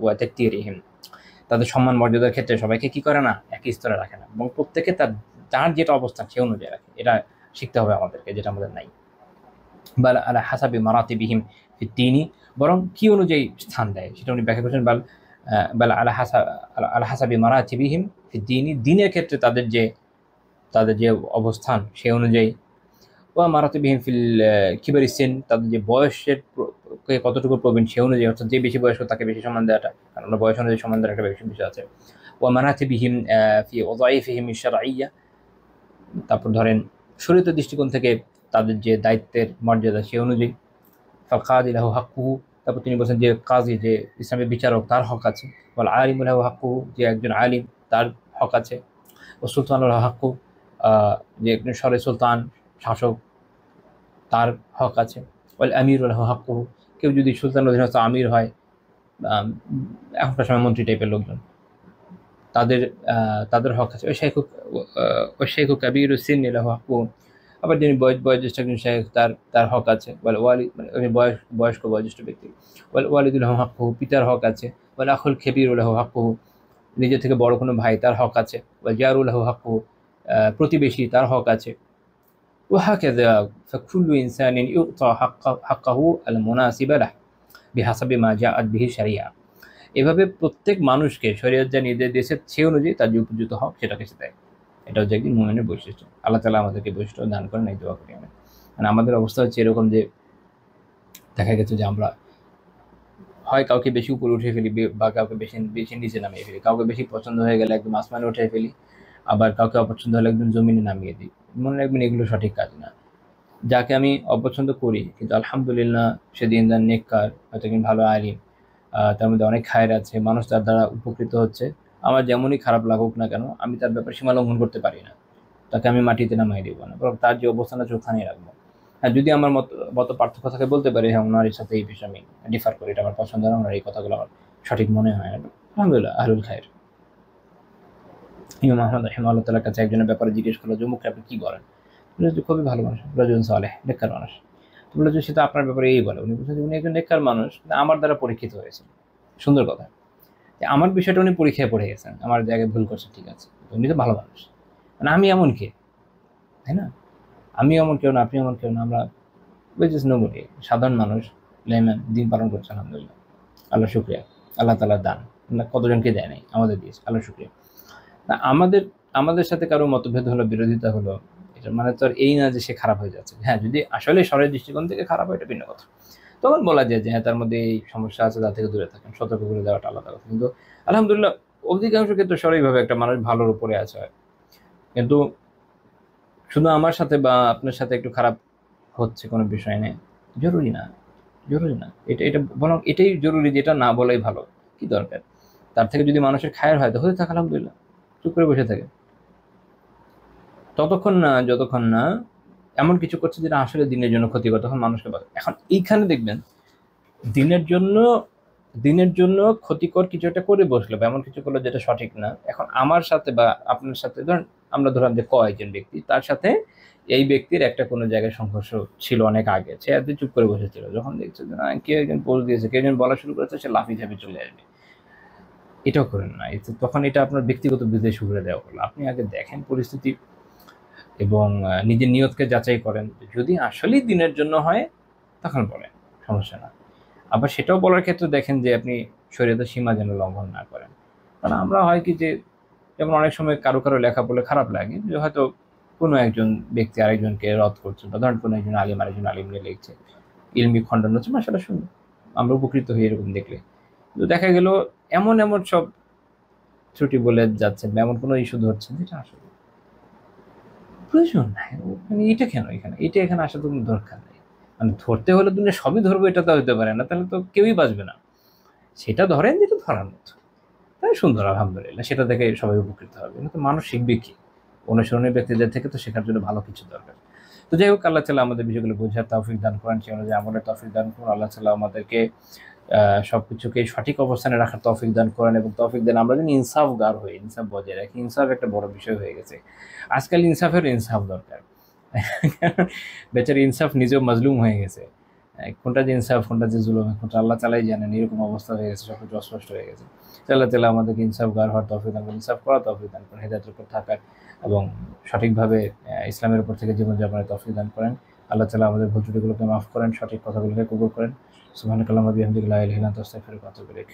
ওয়া তাকতিরিহিম, তাদের সম্মান মর্যাদার ক্ষেত্রে সবাইকে কি করে না, একই স্তরে রাখে না, এবং প্রত্যেকে তার যেটা অবস্থান সে অনুযায়ী রাখে। এটা শিখতে হবে আমাদেরকে, যেটা আমাদের নাই। বাল আলা হাসাবি মারাতিবিহিম ফিদ্দীনি, বরং কি অনুযায়ী স্থান দেয় সেটা উনি ব্যাখ্যা করেছেন। বাল আলা হাসাবি মারাতিবিহিম ফিদ্দীনি, দ্বীনের ক্ষেত্রে তাদের যে অবস্থান সেই অনুযায়ী। ওয়া মারাতিবিহিম ফিল কিবারি সিন, তাদের যে বয়সের কতটুকু প্রবীণ সে অনুযায়ী, অর্থাৎ যে বেশি বয়স্ক তাকে বেশি সম্মান দেওয়াটা, কারণ আমরা বয়স অনুযায়ী সম্মান দেওয়ার একটা বেশি বিষয় আছে। ওয়া মারাতিবিহিম ফি ওয়াযাইফিহিম আশ-শারঈয়্যা, তারপর ধরেন শরীয়তের দৃষ্টিকোণ থেকে তাদের যে দায়িত্বের মর্যাদা সে অনুযায়ী। ফাল কাযী লাহু হাক্কুহু, তারপর তিনি বলছেন যে কাজী, যে ইসলামের বিচারক, তার হক আছে। ওয়াল আলিমু লাহু হাক্কুহু, যে একজন আলিম তার হক আছে। ওয়া সুলতানু লাহু হাক্কুহু, যে একজন সরে সুলতান শাসক তার হক আছে। ওয়াল আমিরু লাহু হাক্কুহু, কেউ যদি সুলতান অধীনস্থ আমির হয়, এখনকার সময় মন্ত্রী টাইপের লোকজন, তাদের হক আছে। ওই শেখ কাবির সিন্নি লাহু হাক্কুহু, আবার যিনি বয়োজ্যেষ্ঠ একজন শেখ, তার হক আছে। বলে ওয়ালি, মানে বয়স্ক বয়োজ্যেষ্ঠ ব্যক্তি। বলে ওয়ালিদুল লাহু হাক্কুহু, পিতার হক আছে। বলে আখুল খেবির লাহু হাক্কুহু, নিজের থেকে বড় কোনো ভাই তার হক আছে। বলে জারুল লাহু হাক্কুহু, প্রতিবেশী তার হক আছে। ওয়াহাকাযা ফাকুল্লু ইনসানিন ইউতা হাক্কাহু আল মুনাসিবা লাহ বিহাসাবি মা জাআত বিহি শারিয়া। এভাবে প্রত্যেক মানুষকে শরীয়ত যা নির্দেশ দিয়েছে সে অনুযায়ী তার যে উপযুক্ত হক সেটাকে সে দেয়। এটা হচ্ছে একটি মুমিনের বৈশিষ্ট্য। আল্লাহ তাআলা আমাদেরকে বৈশিষ্ট্য দান করেন, এই দোয়া করি আমি। মানে আমাদের অবস্থা হচ্ছে এরকম যে দেখা গেছে যে আমরা হয় কাউকে বেশি উপরে উঠে ফেলি বা কাউকে বেশি বেশি নিচে নামিয়ে ফেলি। কাউকে বেশি পছন্দ হয়ে গেলে একদম আসমানে উঠে ফেলি, আবার কাউকে অপছন্দ হলে একদম জমিনে নামিয়ে দিই। মনে রাখবেন এগুলো সঠিক কাজ না। যাকে আমি অপছন্দ করি কিন্তু আলহামদুলিল্লাহ সে দিনদার নেককার, হয়তো কিন্তু ভালো আলিম, তার মধ্যে অনেক খায়ের আছে, মানুষ তার দ্বারা উপকৃত হচ্ছে, আমার যেমনই খারাপ লাগুক না কেন আমি তার ব্যাপারে সীমা লঙ্ঘন করতে পারি না, তাকে আমি মাটিতে নামাই দিব না, বরং তার যে অবস্থান আছে ওখানেই রাখবো। হ্যাঁ, যদি আমার মত পার্থক্য থাকে বলতে পারি, হ্যাঁ ওনার সাথে এই বিষয়ে আমি ডিফার করি, এটা আমার পছন্দ না, ওনার এই কথাগুলো আমার সঠিক মনে হয় না। আলহামদুলিল্লাহ, আহলুল খায়ের। ইমাম আহমদ রাহিমাহুল্লাহ তাআলার কাছে একজনের ব্যাপারে জিজ্ঞেস করলো যে মুখে আপনি কি বলেন? খুবই ভালো মানুষ, রাজুল সালেহ, নেককার মানুষ। তো বললো যে সেটা আপনার ব্যাপারে এই বলে। উনি বলছেন যে উনি একজন নেককার মানুষ, আমার দ্বারা পরীক্ষিত হয়েছে। সুন্দর কথা, আমার বিষয়টা উনি পরীক্ষায় পড়ে গেছেন, আমার জায়গায় ভুল করছে, ঠিক আছে, উনি তো ভালো মানুষ। মানে আমি এমন কে, তাই না? আমি এমন কেউ না, আপনি এমন কেউ না, আমরা নবী সাধারণ মানুষ, লেম্যান, দিন পালন করছে আলহামদুলিল্লাহ, আল্লাহ শুকরিয়া। আল্লাহ তাআলার দান কতজনকে দেয় নাই, আমাদের দিয়েছে, আল্লাহ শুকরিয়া। না আমাদের সাথে কারো মতভেদ হলো, বিরোধিতা হলো, এটা মানে তো আর এই না যে সে খারাপ হয়ে যাচ্ছে। হ্যাঁ, যদি আসলে শরীরের দৃষ্টিকোণ থেকে খারাপ হয় এটা ভিন্ন কথা, তখন বলা যায় যে হ্যাঁ তার মধ্যে এই সমস্যা আছে, তার থেকে দূরে থাকেন, সতর্ক করে দেওয়াটা আলাদা কথা। কিন্তু আলহামদুলিল্লাহ অধিকাংশ ক্ষেত্রে স্বাভাবিকভাবে একটা মানুষ ভালোর উপরে আছে। কিন্তু শুধু আমার সাথে বা আপনার সাথে একটু খারাপ হচ্ছে কোনো বিষয় নেই, জরুরি না, এটা বরং এটাই জরুরি, যেটা না বলাই ভালো। কি দরকার? তার থেকে যদি মানুষের খায়ের হয় তো হতে থাকে আলহামদুলিল্লাহ, চুপ করে বসে থাকে যতক্ষণ না এমন কিছু করছে যেটা আসলে দিনের জন্য ক্ষতিকর, তখন মানুষকে বলে। এখন এইখানে দেখবেন দিনের জন্য ক্ষতিকর কিছু একটা করে বসলো বা এমন কিছু করলো যেটা সঠিক না। এখন আমার সাথে বা আপনার সাথে আমরা ধরলাম যে কয়েকজন ব্যক্তি, তার সাথে এই ব্যক্তির একটা কোনো জায়গায় সংঘর্ষ ছিল অনেক আগে, সে এত চুপ করে বসেছিল, যখন দেখছে যে না কেউ একজন পোস্ট দিয়েছে, কেউ একজন বলা শুরু করেছে, সে লাফি ঝাঁপি চলে আসবে। এটাও করেন না, তখন এটা আপনার ব্যক্তিগত বিদ্বেষ শুরু দেওয়া হলো। আপনি আগে দেখেন পরিস্থিতি এবং নিজের নিয়তকে যাচাই করেন, যদি আসলেই দিনের জন্য হয় তখন বলেন, সমস্যা না। আবার সেটাও বলার ক্ষেত্রে দেখেন যে আপনি শরীয়তের সীমা যেন লঙ্ঘন না করেন। কারণ আমরা হয় কি যে, যেমন অনেক সময় কারো লেখা বলে খারাপ লাগে যে হয়তো কোনো একজন ব্যক্তি আরেকজনকে রদ করছে, বা ধরেন কোনো একজন আলিম আরেকজন আলিম নিয়ে লিখছে, ইলমি খণ্ডন হচ্ছে, মাশাআল্লাহ শুনি, আমরা উপকৃত হই এরকম দেখলে। তো দেখা গেল এমন সব ত্রুটি বলে যাচ্ছে, এমন কোনো ইস্যু ধরছেন যেটা আসলে প্রয়োজন নাই। মানে এটা কেন এখানে আসার তো কোনো দরকার নেই। মানে ধরতে হলে দুনিয়া সবই ধরবো এটা তো হতে পারে না, তাহলে তো কেউই বাঁচবে না। সেটা ধরেন যেটা ধরার মতো, তাই সুন্দর, আলহামদুলিল্লাহ, সেটা দেখে সবাই উপকৃত হবে। কিন্তু মানুষ শিখবে কি? অনুসরণীয় ব্যক্তিদের থেকে তো শেখার জন্য ভালো কিছু দরকার। তো যাই হোক, আল্লাহ তাআলা আমাদের বিষয়গুলো বোঝার তৌফিক দান করেন, সে অনুযায়ী আমলের তৌফিক দান করেন। আল্লাহ তাআলা আমাদেরকে সবকিছুকে সঠিক অবস্থানে রাখার তৌফিক দান করেন এবং তৌফিক দেন আমরা যেন ইনসাফগার হই, ইনসাফ বজায় রাখি। ইনসাফ একটা বড় বিষয় হয়ে গেছে আজকাল, ইনসাফ দরকার। বেচারি ইনসাফ নিজেও মাজলুম হয়ে গেছে, কোনটা যে ইনসাফ, কোনটা যে জুলুম, কোনটা আল্লাহ তাআলাই জানেন। এরকম অবস্থা হয়ে গেছে, সবকিছু অস্পষ্ট হয়ে গেছে। আল্লাহ তাআলা আমাদেরকে ইনসাফ গার হওয়ার তৌফিক দান করেন, ইনসাফ করার তৌফিক দান করেন, হেদায়েতের উপর থাকার এবং সঠিকভাবে ইসলামের উপর থেকে জীবনযাপনের তৌফিক দান করেন। আল্লাহ তাআলা আমাদের ভুল ত্রুটিগুলোকে মাফ করেন, সঠিক কথাগুলোকে কবুল করেন। সুবহানাকাল্লাহুম্মা ওয়া বিহামদিকা লা ইলাহা ইল্লা আনতা আস্তাগফিরুকা ওয়া আতুবু ইলাইক।